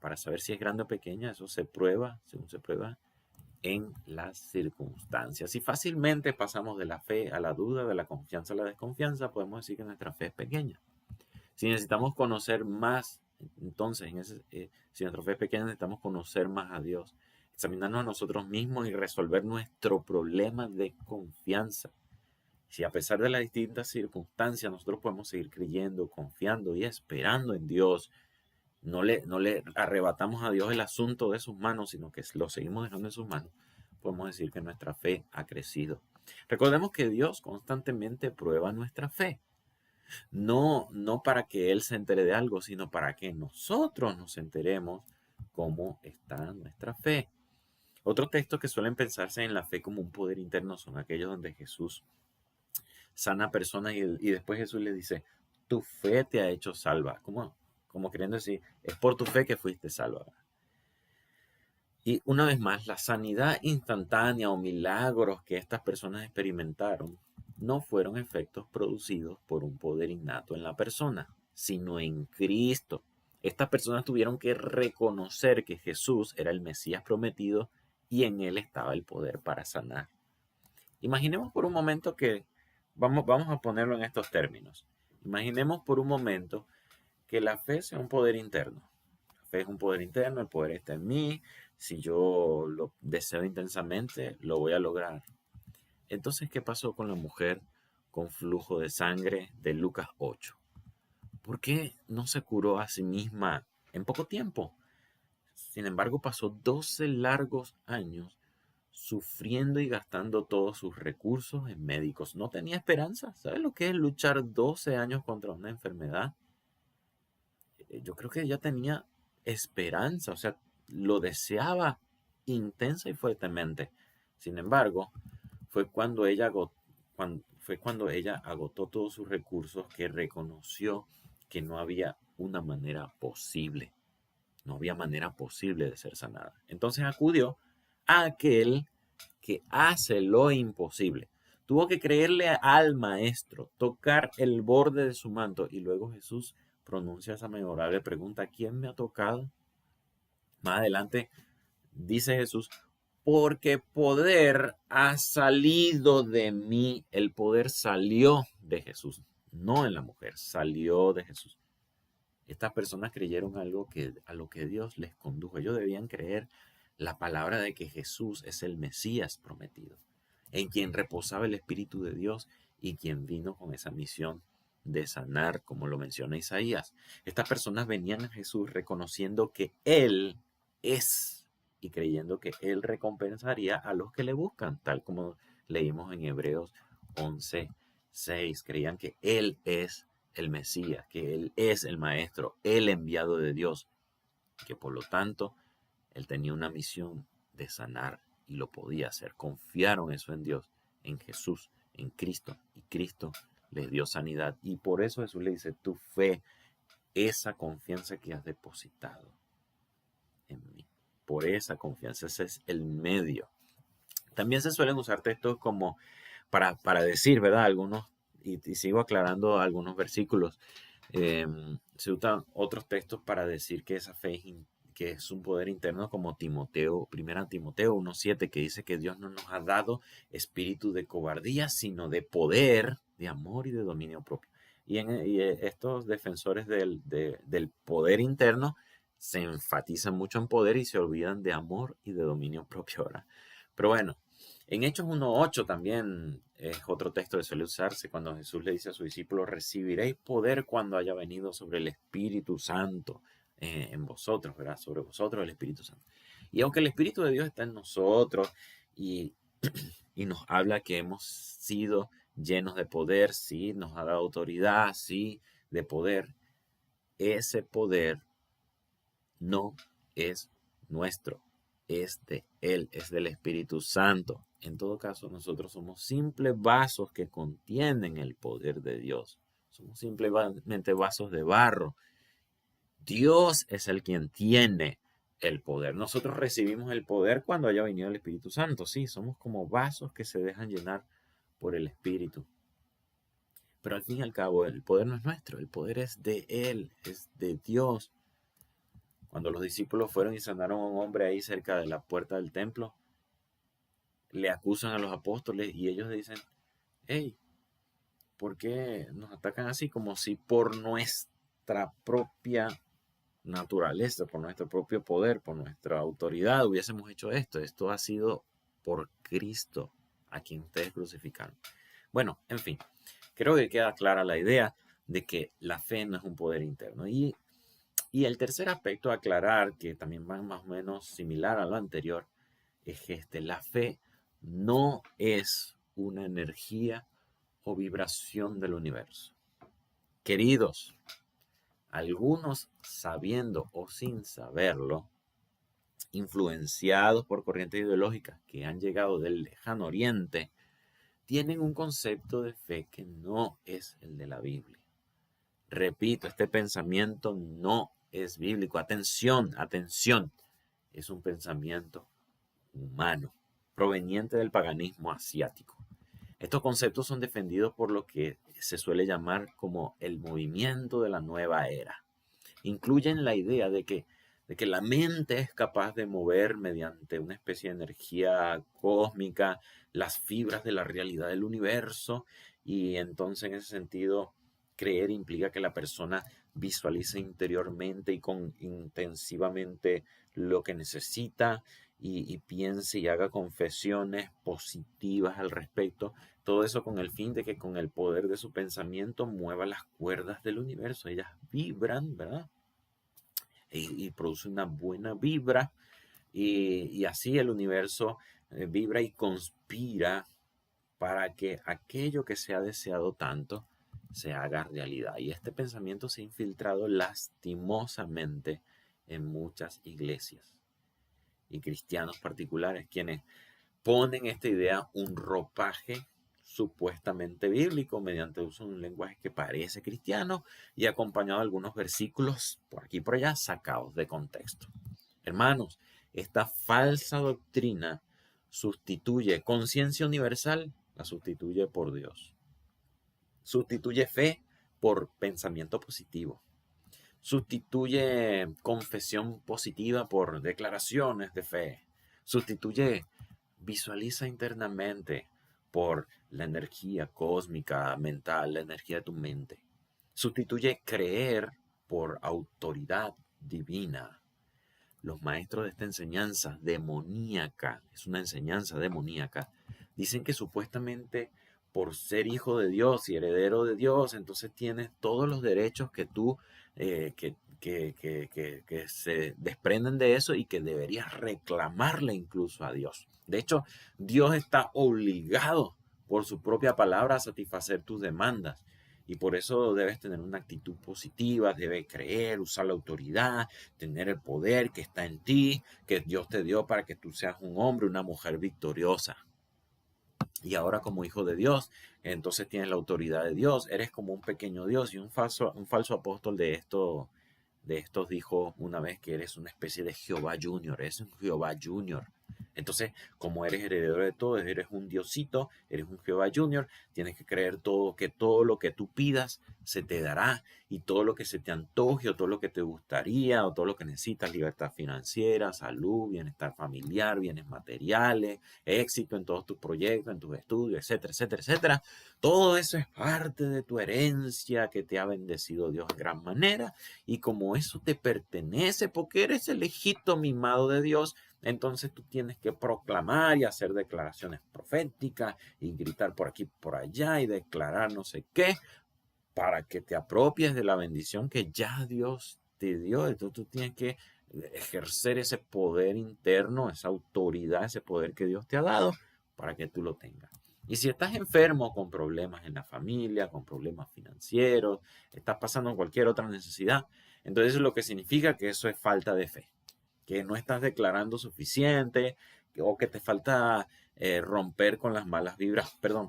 G: Para saber si es grande o pequeña, eso se prueba, en las circunstancias. Si fácilmente pasamos de la fe a la duda, de la confianza a la desconfianza, podemos decir que nuestra fe es pequeña. Si necesitamos conocer más, entonces, si nuestra fe es pequeña, necesitamos conocer más a Dios, examinarnos a nosotros mismos y resolver nuestro problema de confianza. Si a pesar de las distintas circunstancias nosotros podemos seguir creyendo, confiando y esperando en Dios, no le arrebatamos a Dios el asunto de sus manos, sino que lo seguimos dejando en sus manos, podemos decir que nuestra fe ha crecido. Recordemos que Dios constantemente prueba nuestra fe. No para que Él se entere de algo, sino para que nosotros nos enteremos cómo está nuestra fe. Otros textos que suelen pensarse en la fe como un poder interno son aquellos donde Jesús sana a personas y después Jesús le dice, tu fe te ha hecho salva. Como queriendo decir, es por tu fe que fuiste salva. Y una vez más, la sanidad instantánea o milagros que estas personas experimentaron no fueron efectos producidos por un poder innato en la persona, sino en Cristo. Estas personas tuvieron que reconocer que Jesús era el Mesías prometido y en Él estaba el poder para sanar. Imaginemos por un momento que, vamos a ponerlo en estos términos. Imaginemos por un momento que la fe sea un poder interno. La fe es un poder interno, el poder está en mí. Si yo lo deseo intensamente, lo voy a lograr. Entonces, ¿qué pasó con la mujer con flujo de sangre de Lucas 8? ¿Por qué no se curó a sí misma en poco tiempo? Sin embargo, pasó 12 largos años sufriendo y gastando todos sus recursos en médicos. No tenía esperanza. ¿Sabes lo que es luchar 12 años contra una enfermedad? Yo creo que ella tenía esperanza, o sea, lo deseaba intensa y fuertemente. Sin embargo, fue cuando ella agotó todos sus recursos que reconoció que no había una manera posible. No había manera posible de ser sanada. Entonces acudió a aquel que hace lo imposible. Tuvo que creerle al maestro, tocar el borde de su manto, y luego Jesús pronuncia esa memorable pregunta: ¿quién me ha tocado? Más adelante dice Jesús: porque poder ha salido de mí. El poder salió de Jesús, no en la mujer, salió de Jesús. Estas personas creyeron a lo que Dios les condujo. Ellos debían creer la palabra de que Jesús es el Mesías prometido, en quien reposaba el Espíritu de Dios y quien vino con esa misión de sanar, como lo menciona Isaías. Estas personas venían a Jesús reconociendo que Él es y creyendo que Él recompensaría a los que le buscan, tal como leímos en Hebreos 11:6. Creían que Él es el Mesías, que Él es el Maestro, el enviado de Dios, que por lo tanto Él tenía una misión de sanar y lo podía hacer. Confiaron eso en Dios, en Jesús, en Cristo, y Cristo les dio sanidad. Y por eso Jesús le dice: tu fe, esa confianza que has depositado en mí, por esa confianza, ese es el medio. También se suelen usar textos como para decir, ¿verdad? Algunos, y sigo aclarando algunos versículos. Se usan otros textos para decir que esa fe que es un poder interno, como 1 Timoteo 1:7, que dice que Dios no nos ha dado espíritu de cobardía, sino de poder, de amor y de dominio propio. Y estos defensores del poder interno se enfatizan mucho en poder y se olvidan de amor y de dominio propio, ¿verdad? Pero bueno, en Hechos 1:8 también es otro texto que suele usarse cuando Jesús le dice a sus discípulos: recibiréis poder cuando haya venido sobre el Espíritu Santo en vosotros, ¿verdad? Sobre vosotros el Espíritu Santo. Y aunque el Espíritu de Dios está en nosotros y nos habla que hemos sido llenos de poder, sí, nos ha dado autoridad, sí, de poder, ese poder no es nuestro, es de Él, es del Espíritu Santo. En todo caso, nosotros somos simples vasos que contienen el poder de Dios. Somos simplemente vasos de barro. Dios es el quien tiene el poder. Nosotros recibimos el poder cuando haya venido el Espíritu Santo. Sí, somos como vasos que se dejan llenar por el Espíritu. Pero al fin y al cabo, el poder no es nuestro, el poder es de Él, es de Dios. Cuando los discípulos fueron y sanaron a un hombre ahí cerca de la puerta del templo, le acusan a los apóstoles y ellos dicen: hey, ¿por qué nos atacan así? Como si por nuestra propia naturaleza, por nuestro propio poder, por nuestra autoridad hubiésemos hecho esto. Esto ha sido por Cristo, a quien ustedes crucificaron. Bueno, en fin, creo que queda clara la idea de que la fe no es un poder interno. Y el tercer aspecto a aclarar, que también va más o menos similar a lo anterior, es que la fe no es una energía o vibración del universo. Queridos, algunos, sabiendo o sin saberlo, influenciados por corrientes ideológicas que han llegado del lejano oriente, tienen un concepto de fe que no es el de la Biblia. Repito, este pensamiento no es bíblico. Atención, atención. Es un pensamiento humano, proveniente del paganismo asiático. Estos conceptos son defendidos por lo que se suele llamar como el movimiento de la nueva era. Incluyen la idea de que de que la mente es capaz de mover mediante una especie de energía cósmica las fibras de la realidad del universo, y entonces en ese sentido creer implica que la persona visualice interiormente y intensivamente lo que necesita y piense y haga confesiones positivas al respecto. Todo eso con el fin de que con el poder de su pensamiento mueva las cuerdas del universo. Ellas vibran, ¿verdad? Y produce una buena vibra, y así el universo vibra y conspira para que aquello que se ha deseado tanto se haga realidad. Y este pensamiento se ha infiltrado lastimosamente en muchas iglesias y cristianos particulares, quienes ponen esta idea un ropaje supuestamente bíblico mediante uso de un lenguaje que parece cristiano y acompañado de algunos versículos por aquí y por allá sacados de contexto. Hermanos, esta falsa doctrina sustituye conciencia universal, la sustituye por Dios. Sustituye fe por pensamiento positivo. Sustituye confesión positiva por declaraciones de fe. Sustituye visualiza internamente por la energía cósmica, mental, la energía de tu mente. Sustituye creer por autoridad divina. Los maestros de esta enseñanza demoníaca, es una enseñanza demoníaca, dicen que supuestamente por ser hijo de Dios y heredero de Dios, entonces tienes todos los derechos que tú, que se desprenden de eso y que deberías reclamarle incluso a Dios. De hecho, Dios está obligado por su propia palabra a satisfacer tus demandas. Y por eso debes tener una actitud positiva, debes creer, usar la autoridad, tener el poder que está en ti, que Dios te dio para que tú seas un hombre, una mujer victoriosa. Y ahora como hijo de Dios, entonces tienes la autoridad de Dios, eres como un pequeño Dios. Y un falso apóstol de estos dijo una vez que eres una especie de Jehová Junior, eres un Jehová Junior. Entonces, como eres heredero de todo, eres un diosito, eres un Jehová Junior, tienes que creer que todo lo que tú pidas se te dará, y todo lo que se te antoje, o todo lo que te gustaría, o todo lo que necesitas, libertad financiera, salud, bienestar familiar, bienes materiales, éxito en todos tus proyectos, en tus estudios, etcétera, etcétera, etcétera. Todo eso es parte de tu herencia que te ha bendecido Dios en gran manera, y como eso te pertenece porque eres el hijito mimado de Dios, entonces tú tienes que proclamar y hacer declaraciones proféticas y gritar por aquí, por allá y declarar no sé qué para que te apropies de la bendición que ya Dios te dio. Entonces tú tienes que ejercer ese poder interno, esa autoridad, ese poder que Dios te ha dado para que tú lo tengas. Y si estás enfermo con problemas en la familia, con problemas financieros, estás pasando cualquier otra necesidad, entonces eso es lo que significa que eso es falta de fe. Que no estás declarando suficiente, o que te falta romper con las malas vibras. Perdón,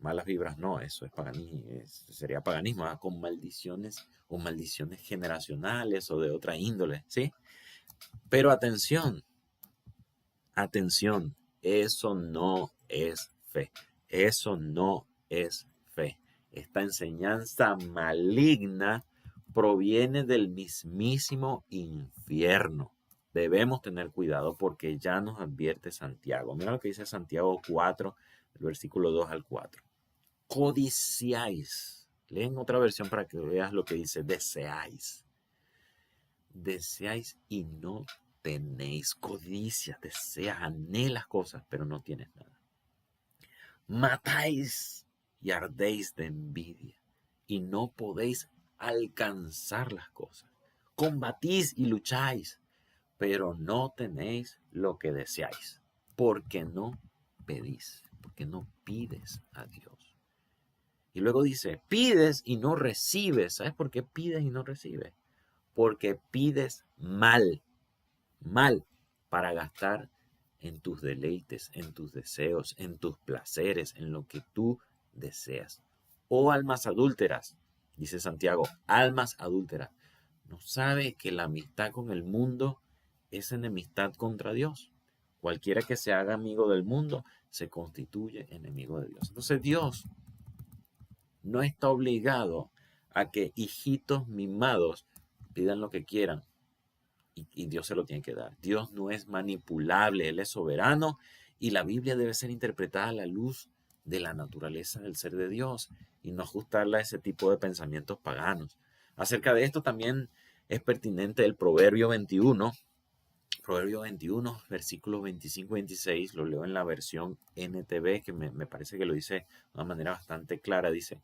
G: malas vibras no, eso es paganismo, sería paganismo, con maldiciones o maldiciones generacionales o de otra índole, ¿sí? Pero atención, eso no es fe, eso no es fe. Esta enseñanza maligna proviene del mismísimo infierno. Debemos tener cuidado porque ya nos advierte Santiago. Mira lo que dice Santiago 4, el versículo 2 al 4. Codiciáis. Leen otra versión para que veas lo que dice. Deseáis. Deseáis y no tenéis. Codicias, deseas, anhelas cosas, pero no tienes nada. Matáis y ardéis de envidia y no podéis alcanzar las cosas. Combatís y lucháis, pero no tenéis lo que deseáis, porque no pedís, porque no pides a Dios. Y luego dice, pides y no recibes. ¿Sabes por qué pides y no recibes? Porque pides mal para gastar en tus deleites, en tus deseos, en tus placeres, en lo que tú deseas. Oh almas adúlteras, dice Santiago, almas adúlteras. ¿No sabe que la amistad con el mundo es enemistad contra Dios? Cualquiera que se haga amigo del mundo se constituye enemigo de Dios. Entonces Dios no está obligado a que hijitos mimados pidan lo que quieran y Dios se lo tiene que dar. Dios no es manipulable, Él es soberano y la Biblia debe ser interpretada a la luz de la naturaleza del ser de Dios y no ajustarla a ese tipo de pensamientos paganos. Acerca de esto también es pertinente el Proverbio 21, versículos 25 y 26, lo leo en la versión NTV, que me parece que lo dice de una manera bastante clara. Dice,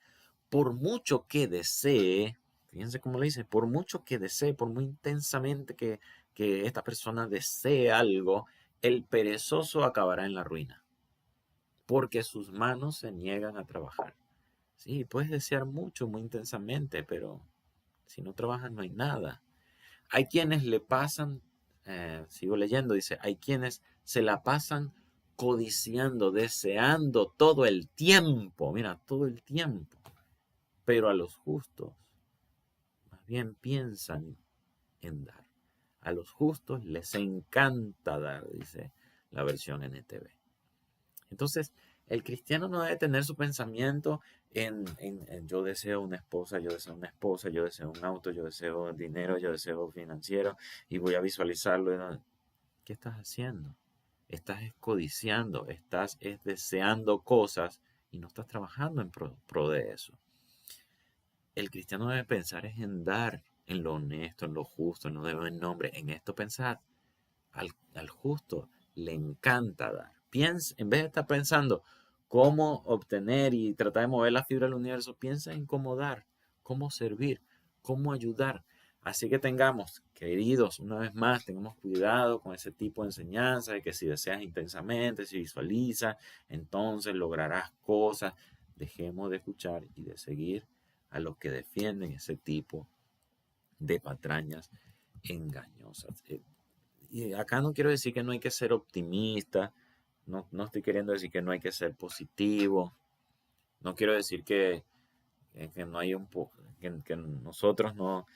G: por mucho que desee, fíjense cómo le dice, por mucho que desee, por muy intensamente que esta persona desee algo, el perezoso acabará en la ruina, porque sus manos se niegan a trabajar. Sí, puedes desear mucho, muy intensamente, pero si no trabajas no hay nada. Hay quienes le pasan, sigo leyendo, dice, hay quienes se la pasan codiciando, deseando todo el tiempo, mira, todo el tiempo. Pero a los justos, más bien piensan en dar. A los justos les encanta dar, dice la versión NTV. Entonces, el cristiano no debe tener su pensamiento en yo deseo una esposa, yo deseo una esposa, yo deseo un auto, yo deseo dinero, yo deseo financiero y voy a visualizarlo. ¿Qué estás haciendo? Estás codiciando, estás deseando cosas y no estás trabajando en pro de eso. El cristiano debe pensar en dar, en lo honesto, en lo justo, en lo de buen nombre. En esto pensar. Al justo le encanta dar. En vez de estar pensando cómo obtener y tratar de mover la fibra del universo, piensa en cómo dar, cómo servir, cómo ayudar. Así que tengamos, queridos, una vez más, tengamos cuidado con ese tipo de enseñanza, de que si deseas intensamente, si visualizas, entonces lograrás cosas. Dejemos de escuchar y de seguir a los que defienden ese tipo de patrañas engañosas. Y acá no quiero decir que no hay que ser optimista, no estoy queriendo decir que no hay que ser positivo, no quiero decir que no hay que nosotros no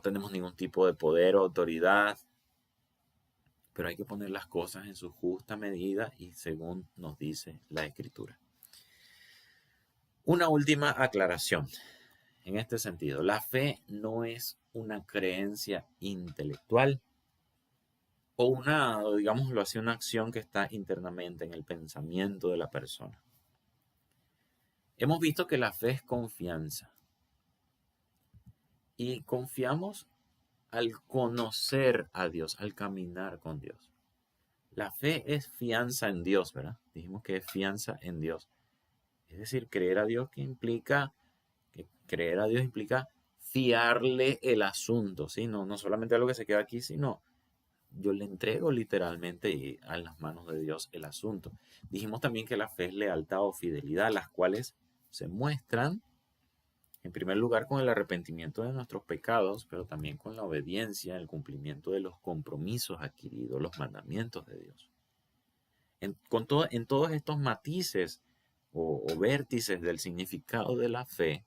G: tenemos ningún tipo de poder o autoridad, pero hay que poner las cosas en su justa medida y según nos dice la Escritura. Una última aclaración en este sentido. La fe no es una creencia intelectual o digámoslo así, una acción que está internamente en el pensamiento de la persona. Hemos visto que la fe es confianza. Y confiamos al conocer a Dios, al caminar con Dios. La fe es fianza en Dios, ¿verdad? Dijimos que es fianza en Dios. Es decir, creer a Dios implica fiarle el asunto, ¿sí? No solamente algo que se queda aquí, sino yo le entrego literalmente a las manos de Dios el asunto. Dijimos también que la fe es lealtad o fidelidad, las cuales se muestran, en primer lugar, con el arrepentimiento de nuestros pecados, pero también con la obediencia, el cumplimiento de los compromisos adquiridos, los mandamientos de Dios. En todos estos matices o vértices del significado de la fe,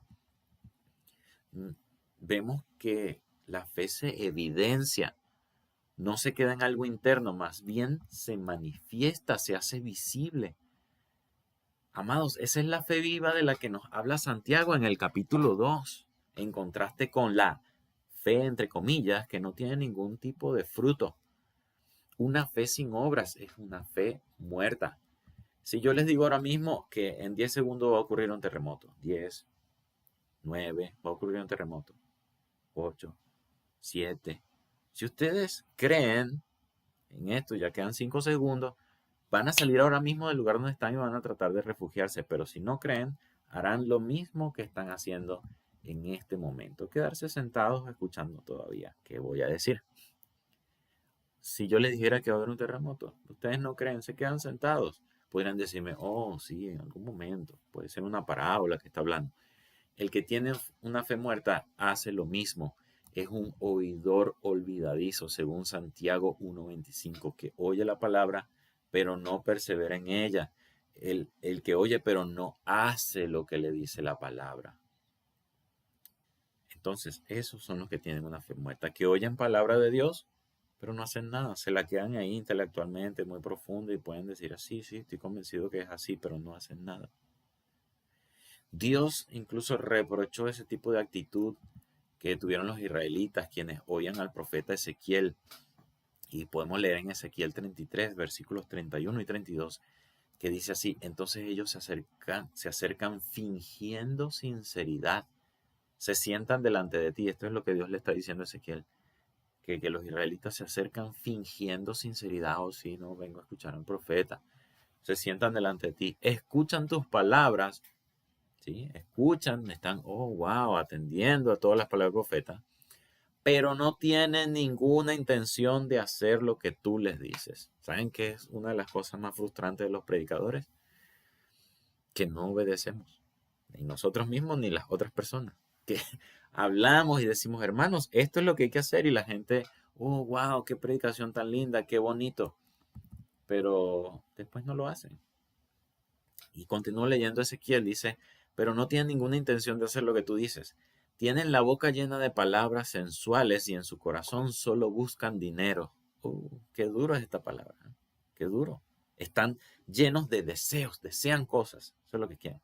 G: vemos que la fe se evidencia, no se queda en algo interno, más bien se manifiesta, se hace visible. Amados, esa es la fe viva de la que nos habla Santiago en el capítulo 2, en contraste con la fe, entre comillas, que no tiene ningún tipo de fruto. Una fe sin obras es una fe muerta. Si yo les digo ahora mismo que en 10 segundos va a ocurrir un terremoto, 10, 9, va a ocurrir un terremoto, 8, 7. Si ustedes creen en esto, ya quedan 5 segundos, van a salir ahora mismo del lugar donde están y van a tratar de refugiarse. Pero si no creen, harán lo mismo que están haciendo en este momento. Quedarse sentados escuchando todavía qué voy a decir. Si yo les dijera que va a haber un terremoto, ustedes no creen, se quedan sentados. Podrían decirme, oh, sí, en algún momento. Puede ser una parábola que está hablando. El que tiene una fe muerta hace lo mismo. Es un oidor olvidadizo, según Santiago 1:25, que oye la palabra, pero no persevera en ella. El que oye, pero no hace lo que le dice la palabra. Entonces, esos son los que tienen una fe muerta, que oyen palabra de Dios, pero no hacen nada. Se la quedan ahí intelectualmente, muy profundo, y pueden decir así, sí, estoy convencido que es así, pero no hacen nada. Dios incluso reprochó ese tipo de actitud que tuvieron los israelitas, quienes oían al profeta Ezequiel. Y podemos leer en Ezequiel 33, versículos 31 y 32, que dice así: entonces ellos se acercan fingiendo sinceridad, se sientan delante de ti. Esto es lo que Dios le está diciendo a Ezequiel, que los israelitas se acercan fingiendo sinceridad. Oh, sí, no, vengo a escuchar a un profeta. Se sientan delante de ti, escuchan tus palabras, ¿sí? Escuchan, están, oh, wow, atendiendo a todas las palabras del profeta, pero no tienen ninguna intención de hacer lo que tú les dices. ¿Saben qué es una de las cosas más frustrantes de los predicadores? Que no obedecemos, ni nosotros mismos ni las otras personas. Que hablamos y decimos, hermanos, esto es lo que hay que hacer, y la gente, oh, wow, qué predicación tan linda, qué bonito, pero después no lo hacen. Y continúo leyendo Ezequiel, dice, pero no tienen ninguna intención de hacer lo que tú dices. Tienen la boca llena de palabras sensuales y en su corazón solo buscan dinero. Qué duro es esta palabra, ¿eh? Qué duro. Están llenos de deseos, desean cosas. Eso es lo que quieren.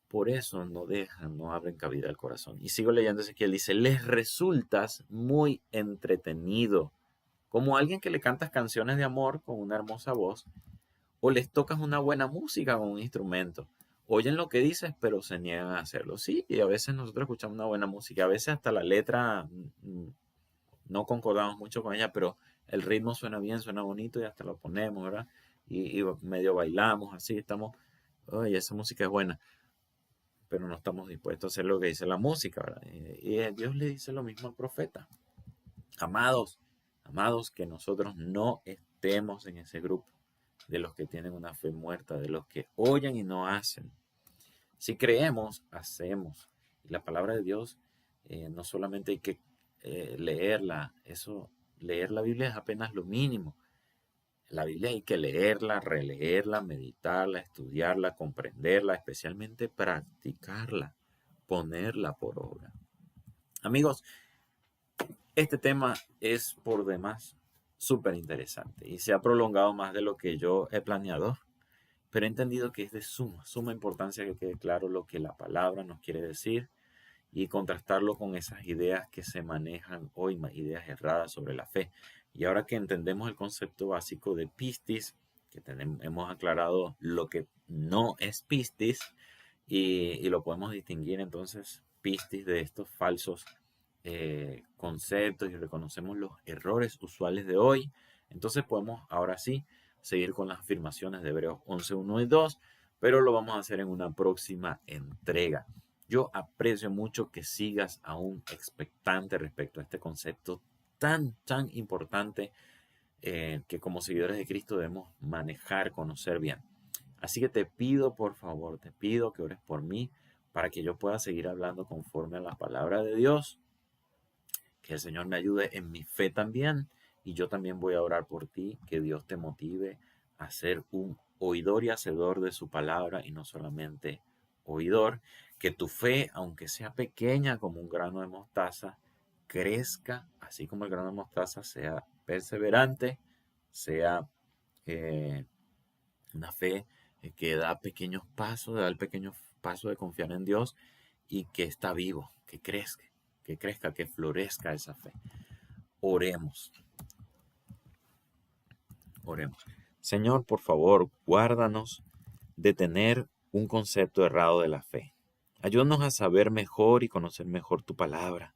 G: Por eso no abren cabida al corazón. Y sigo leyendo Ezequiel, dice, les resultas muy entretenido, como alguien que le cantas canciones de amor con una hermosa voz, o les tocas una buena música con un instrumento. Oyen lo que dices, pero se niegan a hacerlo. Sí, y a veces nosotros escuchamos una buena música, a veces hasta la letra no concordamos mucho con ella, pero el ritmo suena bien, suena bonito y hasta lo ponemos, ¿verdad? Y medio bailamos, así, estamos, oye, esa música es buena, pero no estamos dispuestos a hacer lo que dice la música, ¿verdad? Y Dios le dice lo mismo al profeta. Amados, que nosotros no estemos en ese grupo de los que tienen una fe muerta, de los que oyen y no hacen. Si creemos, hacemos. Y la palabra de Dios, no solamente hay que leerla, leer la Biblia es apenas lo mínimo. La Biblia hay que leerla, releerla, meditarla, estudiarla, comprenderla, especialmente practicarla, ponerla por obra. Amigos, este tema es por demás súper interesante y se ha prolongado más de lo que yo he planeado, pero he entendido que es de suma importancia que quede claro lo que la palabra nos quiere decir y contrastarlo con esas ideas que se manejan hoy, ideas erradas sobre la fe. Y ahora que entendemos el concepto básico de pistis, que hemos aclarado lo que no es pistis y lo podemos distinguir entonces pistis de estos falsos conceptos, y reconocemos los errores usuales de hoy, entonces podemos ahora sí seguir con las afirmaciones de Hebreos 11, 1 y 2, pero lo vamos a hacer en una próxima entrega. Yo aprecio mucho que sigas aún expectante respecto a este concepto tan importante que como seguidores de Cristo debemos manejar, conocer bien. Así que te pido, por favor, te pido que ores por mí para que yo pueda seguir hablando conforme a la palabra de Dios. Que el Señor me ayude en mi fe también. Y yo también voy a orar por ti. Que Dios te motive a ser un oidor y hacedor de su palabra y no solamente oidor. Que tu fe, aunque sea pequeña como un grano de mostaza, crezca así como el grano de mostaza, sea perseverante, sea una fe que da pequeños pasos, da el pequeño paso de confiar en Dios y que está vivo, que crezca, que florezca esa fe. Oremos. Señor, por favor, guárdanos de tener un concepto errado de la fe. Ayúdanos a saber mejor y conocer mejor tu palabra.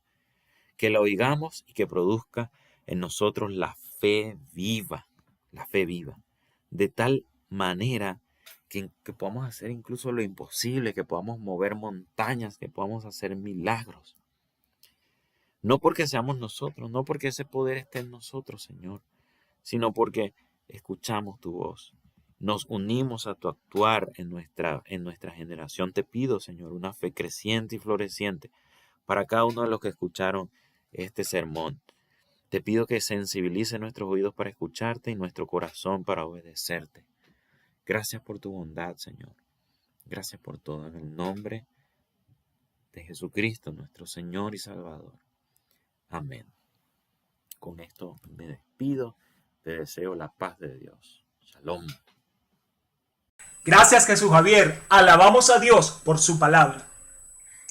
G: Que la oigamos y que produzca en nosotros la fe viva, de tal manera que podamos hacer incluso lo imposible, que podamos mover montañas, que podamos hacer milagros. No porque seamos nosotros, no porque ese poder esté en nosotros, Señor, sino porque escuchamos tu voz. Nos unimos a tu actuar en nuestra generación. Te pido, Señor, una fe creciente y floreciente para cada uno de los que escucharon este sermón. Te pido que sensibilice nuestros oídos para escucharte y nuestro corazón para obedecerte. Gracias por tu bondad, Señor. Gracias por todo. En el nombre de Jesucristo, nuestro Señor y Salvador. Amén. Con esto me despido. Te deseo la paz de Dios. Shalom.
F: Gracias, Jesús Javier. Alabamos a Dios por su palabra.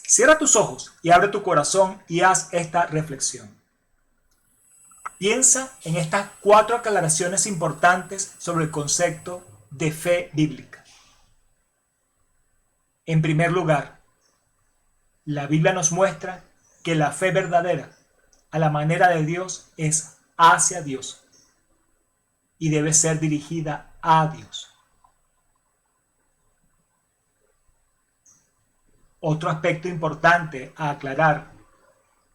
F: Cierra tus ojos y abre tu corazón y haz esta reflexión. Piensa en estas 4 aclaraciones importantes sobre el concepto de fe bíblica. En primer lugar, la Biblia nos muestra que la fe verdadera, a la manera de Dios, es hacia Dios y debe ser dirigida a Dios. Otro aspecto importante a aclarar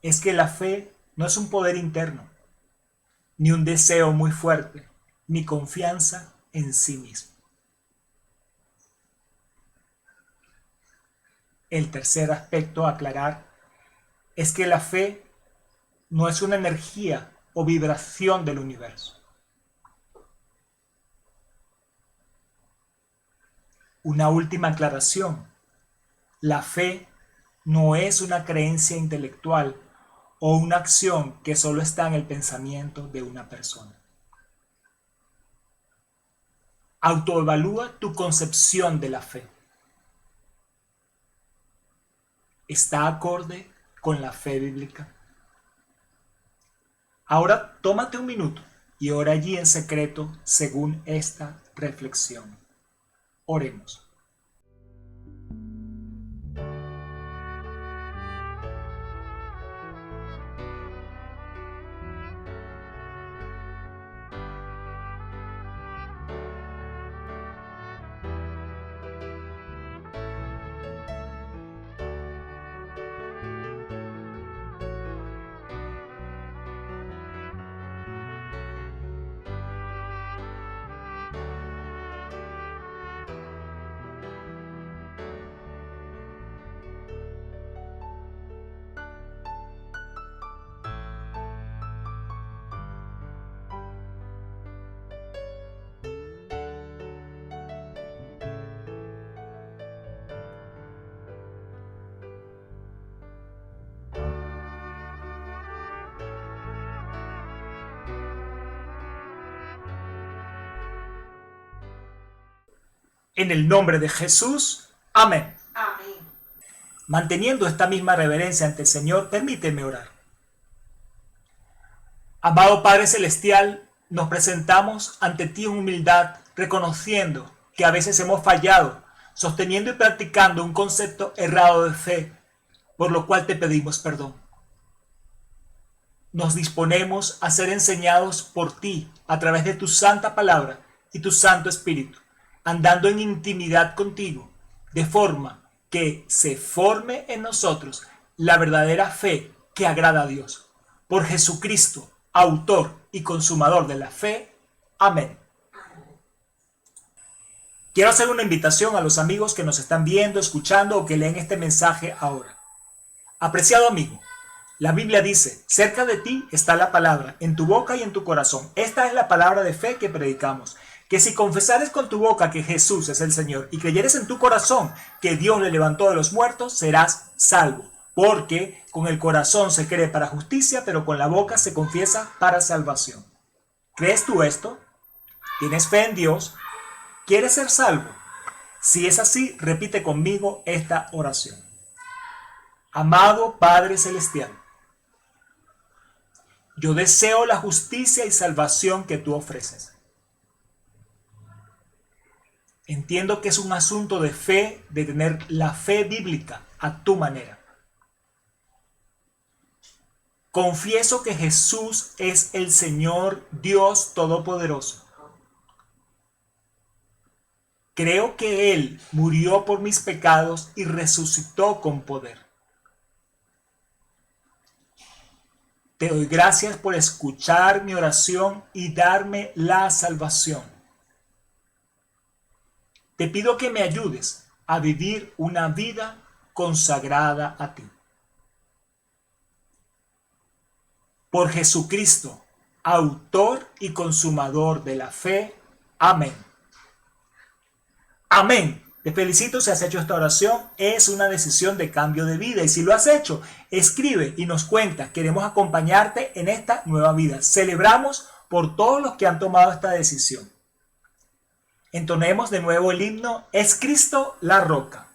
F: es que la fe no es un poder interno, ni un deseo muy fuerte, ni confianza en sí mismo. El tercer aspecto a aclarar es que la fe no es una energía o vibración del universo. Una última aclaración. La fe no es una creencia intelectual o una acción que solo está en el pensamiento de una persona. Autoevalúa tu concepción de la fe. ¿Está acorde con la fe bíblica? Ahora tómate un minuto y ora allí en secreto según esta reflexión. Oremos. En el nombre de Jesús, amén.
B: Amén.
F: Manteniendo esta misma reverencia ante el Señor, permíteme orar. Amado Padre Celestial, nos presentamos ante ti en humildad, reconociendo que a veces hemos fallado, sosteniendo y practicando un concepto errado de fe, por lo cual te pedimos perdón. Nos disponemos a ser enseñados por ti a través de tu santa palabra y tu Santo Espíritu, andando en intimidad contigo, de forma que se forme en nosotros la verdadera fe que agrada a Dios. Por Jesucristo, autor y consumador de la fe. Amén. Quiero hacer una invitación a los amigos que nos están viendo, escuchando o que leen este mensaje ahora. Apreciado amigo, la Biblia dice, cerca de ti está la palabra, en tu boca y en tu corazón. Esta es la palabra de fe que predicamos. Que si confesares con tu boca que Jesús es el Señor y creyeres en tu corazón que Dios le levantó de los muertos, serás salvo. Porque con el corazón se cree para justicia, pero con la boca se confiesa para salvación. ¿Crees tú esto? ¿Tienes fe en Dios? ¿Quieres ser salvo? Si es así, repite conmigo esta oración. Amado Padre Celestial, yo deseo la justicia y salvación que tú ofreces. Entiendo que es un asunto de fe, de tener la fe bíblica a tu manera. Confieso que Jesús es el Señor Dios Todopoderoso. Creo que Él murió por mis pecados y resucitó con poder. Te doy gracias por escuchar mi oración y darme la salvación. Te pido que me ayudes a vivir una vida consagrada a ti. Por Jesucristo, autor y consumador de la fe. Amén. Amén. Te felicito si has hecho esta oración. Es una decisión de cambio de vida. Y si lo has hecho, escribe y nos cuenta. Queremos acompañarte en esta nueva vida. Celebramos por todos los que han tomado esta decisión. Entonemos de nuevo el himno Es Cristo la roca.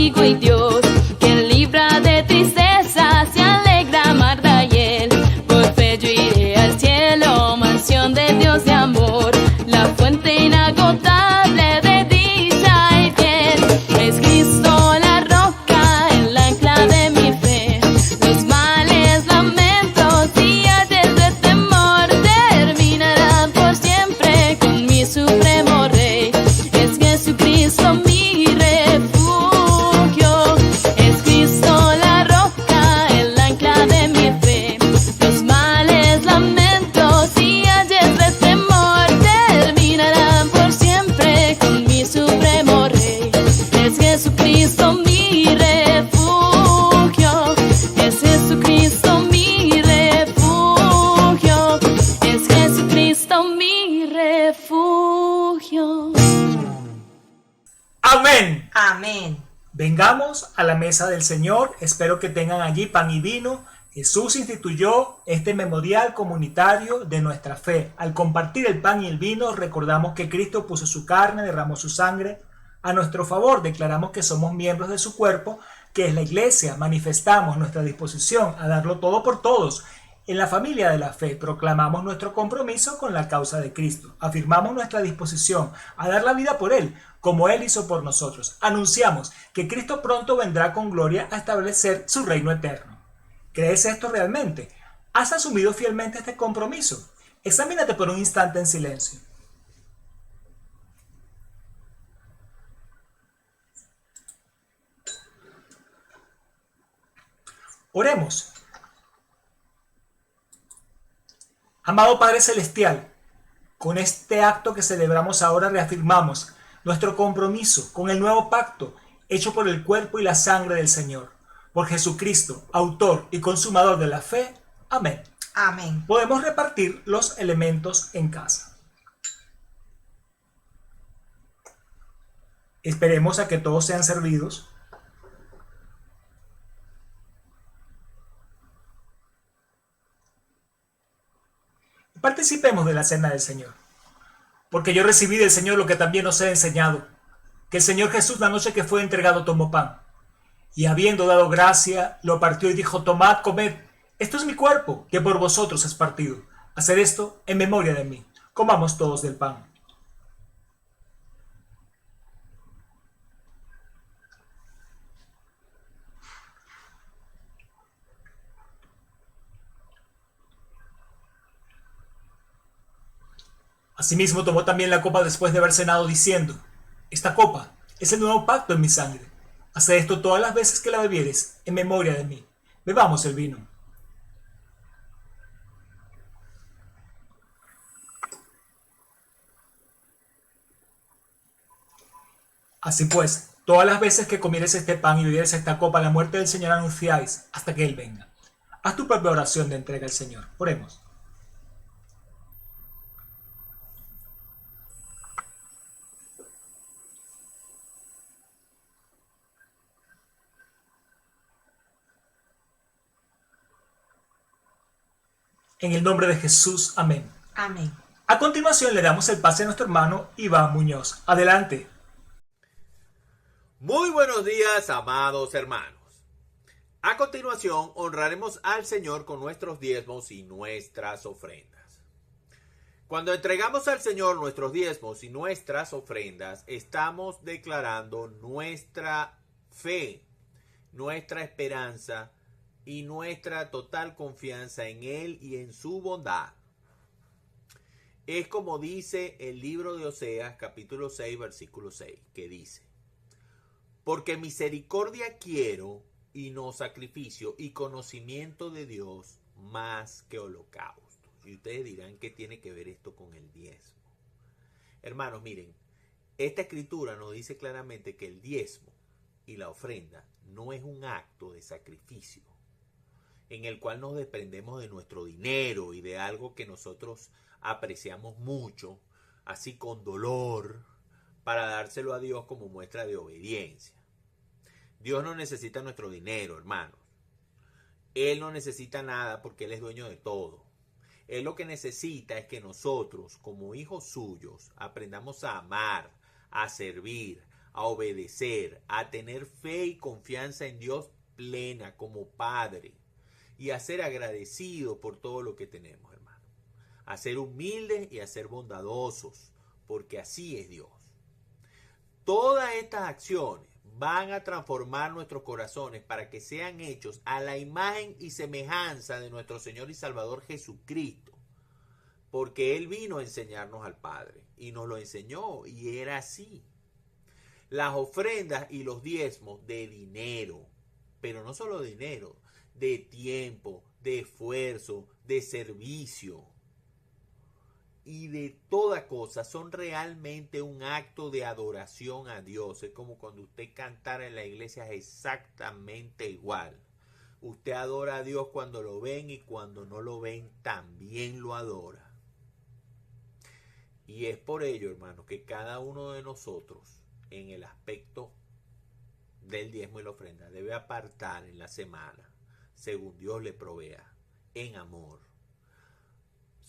E: amigo y Dios, quien libra de tristeza, se alegra amar de él. Por fe yo iré al cielo, mansión de Dios de amor, la fuente inagotable de dicha y bien. Es Cristo la roca, el ancla de mi fe. Los males, lamentos, días de temor terminarán por siempre con mi supremo Rey. Es Jesucristo mi refugio, es Cristo la roca, el ancla de mi fe. Los males, lamentos, días de temor terminarán por siempre con mi supremo Rey. Es Jesucristo mi refugio, es Jesucristo mi refugio, es Jesucristo mi refugio.
F: Amén.
B: Amén.
F: Vengamos a la mesa del Señor. Espero que tengan allí pan y vino. Jesús instituyó este memorial comunitario de nuestra fe. Al compartir el pan y el vino, recordamos que Cristo puso su carne, derramó su sangre a nuestro favor. Declaramos que somos miembros de su cuerpo, que es la iglesia. Manifestamos nuestra disposición a darlo todo por todos. En la familia de la fe proclamamos nuestro compromiso con la causa de Cristo. Afirmamos nuestra disposición a dar la vida por Él, como Él hizo por nosotros. Anunciamos que Cristo pronto vendrá con gloria a establecer su reino eterno. ¿Crees esto realmente? ¿Has asumido fielmente este compromiso? Examínate por un instante en silencio. Oremos. Amado Padre Celestial, con este acto que celebramos ahora reafirmamos nuestro compromiso con el nuevo pacto hecho por el cuerpo y la sangre del Señor. Por Jesucristo, autor y consumador de la fe. Amén.
B: Amén.
F: Podemos repartir los elementos en casa. Esperemos a que todos sean servidos. Participemos de la cena del Señor. Porque yo recibí del Señor lo que también os he enseñado, que el Señor Jesús la noche que fue entregado tomó pan, y habiendo dado gracia, lo partió y dijo: tomad, comed, esto es mi cuerpo, que por vosotros es partido. Haced esto en memoria de mí. Comamos todos del pan. Asimismo tomó también la copa después de haber cenado, diciendo: esta copa es el nuevo pacto en mi sangre. Haced esto todas las veces que la bebieres en memoria de mí. Bebamos el vino. Así pues, todas las veces que comieres este pan y bebieres esta copa, la muerte del Señor anunciáis hasta que Él venga. Haz tu propia oración de entrega al Señor. Oremos. En el nombre de Jesús, amén.
B: Amén.
F: A continuación le damos el pase a nuestro hermano Iván Muñoz. Adelante.
H: Muy buenos días, amados hermanos. A continuación honraremos al Señor con nuestros diezmos y nuestras ofrendas. Cuando entregamos al Señor nuestros diezmos y nuestras ofrendas, estamos declarando nuestra fe, nuestra esperanza y nuestra total confianza en Él y en su bondad. Es como dice el libro de Oseas, capítulo 6, versículo 6, que dice: porque misericordia quiero y no sacrificio, y conocimiento de Dios más que holocausto. Y ustedes dirán, ¿qué tiene que ver esto con el diezmo? Hermanos, miren, esta escritura nos dice claramente que el diezmo y la ofrenda no es un acto de sacrificio en el cual nos desprendemos de nuestro dinero y de algo que nosotros apreciamos mucho, así con dolor, para dárselo a Dios como muestra de obediencia. Dios no necesita nuestro dinero, hermanos. Él no necesita nada porque Él es dueño de todo. Él lo que necesita es que nosotros, como hijos suyos, aprendamos a amar, a servir, a obedecer, a tener fe y confianza en Dios plena como Padre y a ser agradecidos por todo lo que tenemos, hermano. A ser humildes y a ser bondadosos, porque así es Dios. Todas estas acciones van a transformar nuestros corazones para que sean hechos a la imagen y semejanza de nuestro Señor y Salvador Jesucristo. Porque Él vino a enseñarnos al Padre y nos lo enseñó y era así. Las ofrendas y los diezmos de dinero, pero no solo de dinero, de tiempo, de esfuerzo, de servicio y de toda cosa, son realmente un acto de adoración a Dios. Es como cuando usted cantara en la iglesia, es exactamente igual. Usted adora a Dios cuando lo ven y cuando no lo ven también lo adora. Y es por ello, hermanos, que cada uno de nosotros en el aspecto del diezmo y la ofrenda debe apartar en la semana, según Dios le provea, en amor,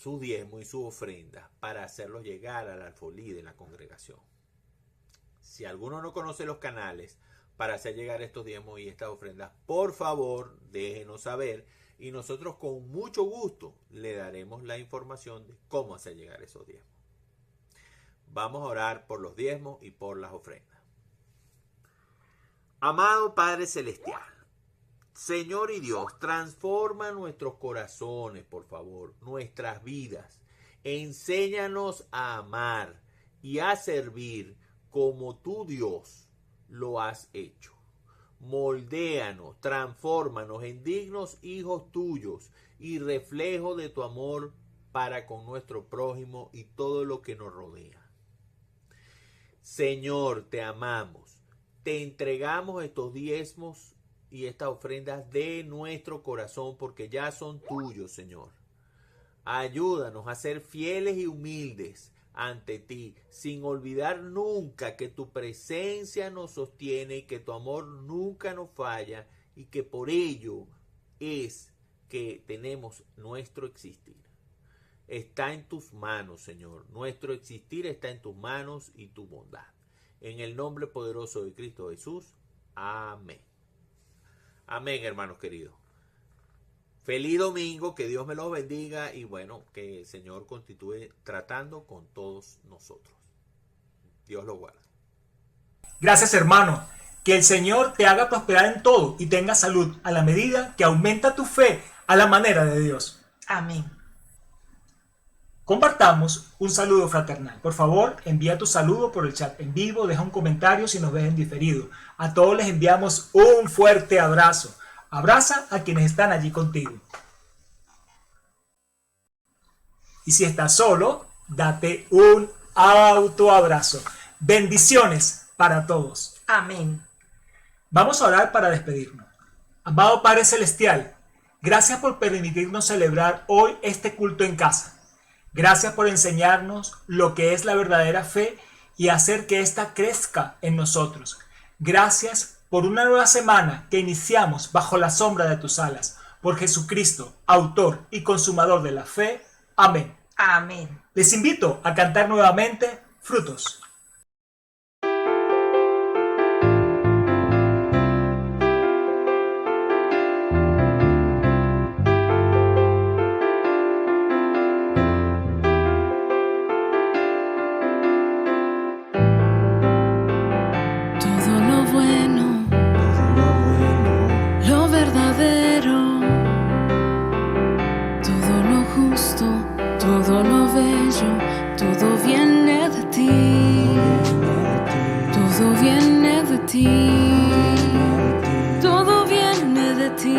H: su diezmo y su ofrenda para hacerlo llegar al alfolí de la congregación. Si alguno no conoce los canales para hacer llegar estos diezmos y estas ofrendas, por favor déjenos saber y nosotros con mucho gusto le daremos la información de cómo hacer llegar esos diezmos. Vamos a orar por los diezmos y por las ofrendas. Amado Padre Celestial, Señor y Dios, transforma nuestros corazones, por favor, nuestras vidas. Enséñanos a amar y a servir como tú, Dios, lo has hecho. Moldéanos, transfórmanos en dignos hijos tuyos y reflejo de tu amor para con nuestro prójimo y todo lo que nos rodea. Señor, te amamos, te entregamos estos diezmos y estas ofrendas de nuestro corazón porque ya son tuyos, Señor. Ayúdanos a ser fieles y humildes ante ti, sin olvidar nunca que tu presencia nos sostiene y que tu amor nunca nos falla y que por ello es que tenemos nuestro existir. Está en tus manos, Señor. Nuestro existir está en tus manos y tu bondad. En el nombre poderoso de Cristo Jesús. Amén. Amén, hermanos queridos. Feliz domingo, que Dios me los bendiga y bueno, que el Señor continúe tratando con todos nosotros. Dios los guarde.
F: Gracias, hermano. Que el Señor te haga prosperar en todo y tenga salud a la medida que aumenta tu fe a la manera de Dios.
B: Amén.
F: Compartamos un saludo fraternal. Por favor, envía tu saludo por el chat en vivo, deja un comentario si nos ves en diferido. A todos les enviamos un fuerte abrazo. Abraza a quienes están allí contigo. Y si estás solo, date un autoabrazo. Bendiciones para todos.
B: Amén.
F: Vamos a orar para despedirnos. Amado Padre Celestial, gracias por permitirnos celebrar hoy este culto en casa. Gracias por enseñarnos lo que es la verdadera fe y hacer que ésta crezca en nosotros. Gracias por una nueva semana que iniciamos bajo la sombra de tus alas. Por Jesucristo, autor y consumador de la fe. Amén.
B: Amén.
F: Les invito a cantar nuevamente Frutos.
E: Todo lo bello, todo viene de ti, todo viene de ti, todo viene de ti.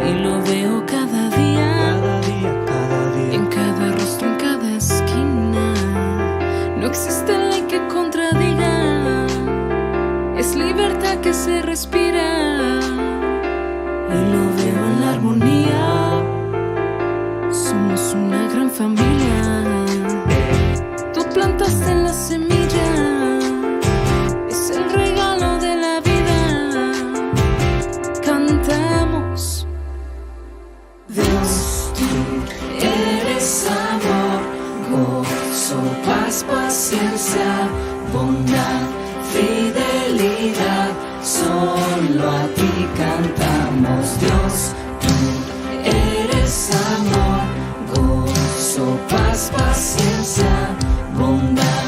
E: Y lo veo cada día, en cada rostro, en cada esquina. No existe ley que contradiga, es libertad que se respira. Y lo veo en la armonía, somos una gran familia. Tú plantaste la semilla, es el regalo de la vida. Cantamos, Dios, tú eres amor,
C: adoramos Dios. Tú eres amor, gozo, paz, paciencia, bondad,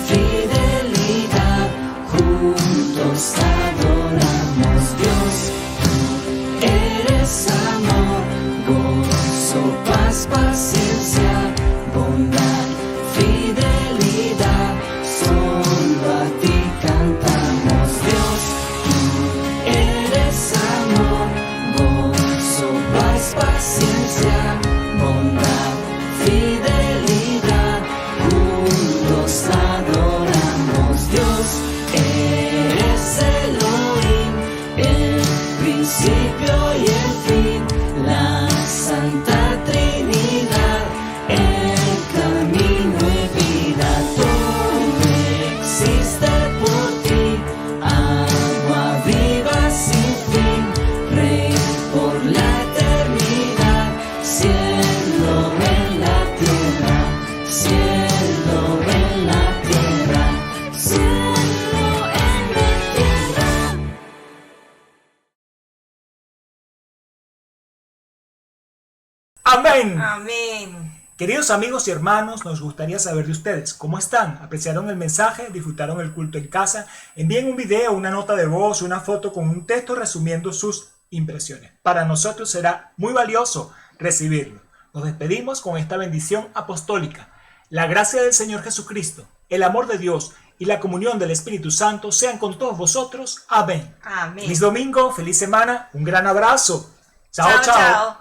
C: fidelidad. Juntos adoramos Dios. Tú eres amor, gozo, paz, paciencia, bondad, fidelidad. Solo a ti cantamos Dios. Tú eres amor, gozo, paz, paciencia, bondad, fidelidad. Juntos adoramos Dios. Eres Elohim, el principio y el fin, la Santa Trinidad, el camino y vida. Todo existe por ti, agua viva sin fin, Rey por la eternidad, cielo en la tierra, cielo en la tierra, cielo en la tierra.
F: Amén.
B: Amén.
F: Queridos amigos y hermanos, nos gustaría saber de ustedes. ¿Cómo están? ¿Apreciaron el mensaje? ¿Disfrutaron el culto en casa? Envíen un video, una nota de voz, una foto con un texto resumiendo sus impresiones. Para nosotros será muy valioso recibirlo. Nos despedimos con esta bendición apostólica. La gracia del Señor Jesucristo, el amor de Dios y la comunión del Espíritu Santo sean con todos vosotros. Amén.
B: Amén.
F: Feliz domingo, feliz semana, un gran abrazo. Chao,
B: Chao,
F: chao.
B: chao.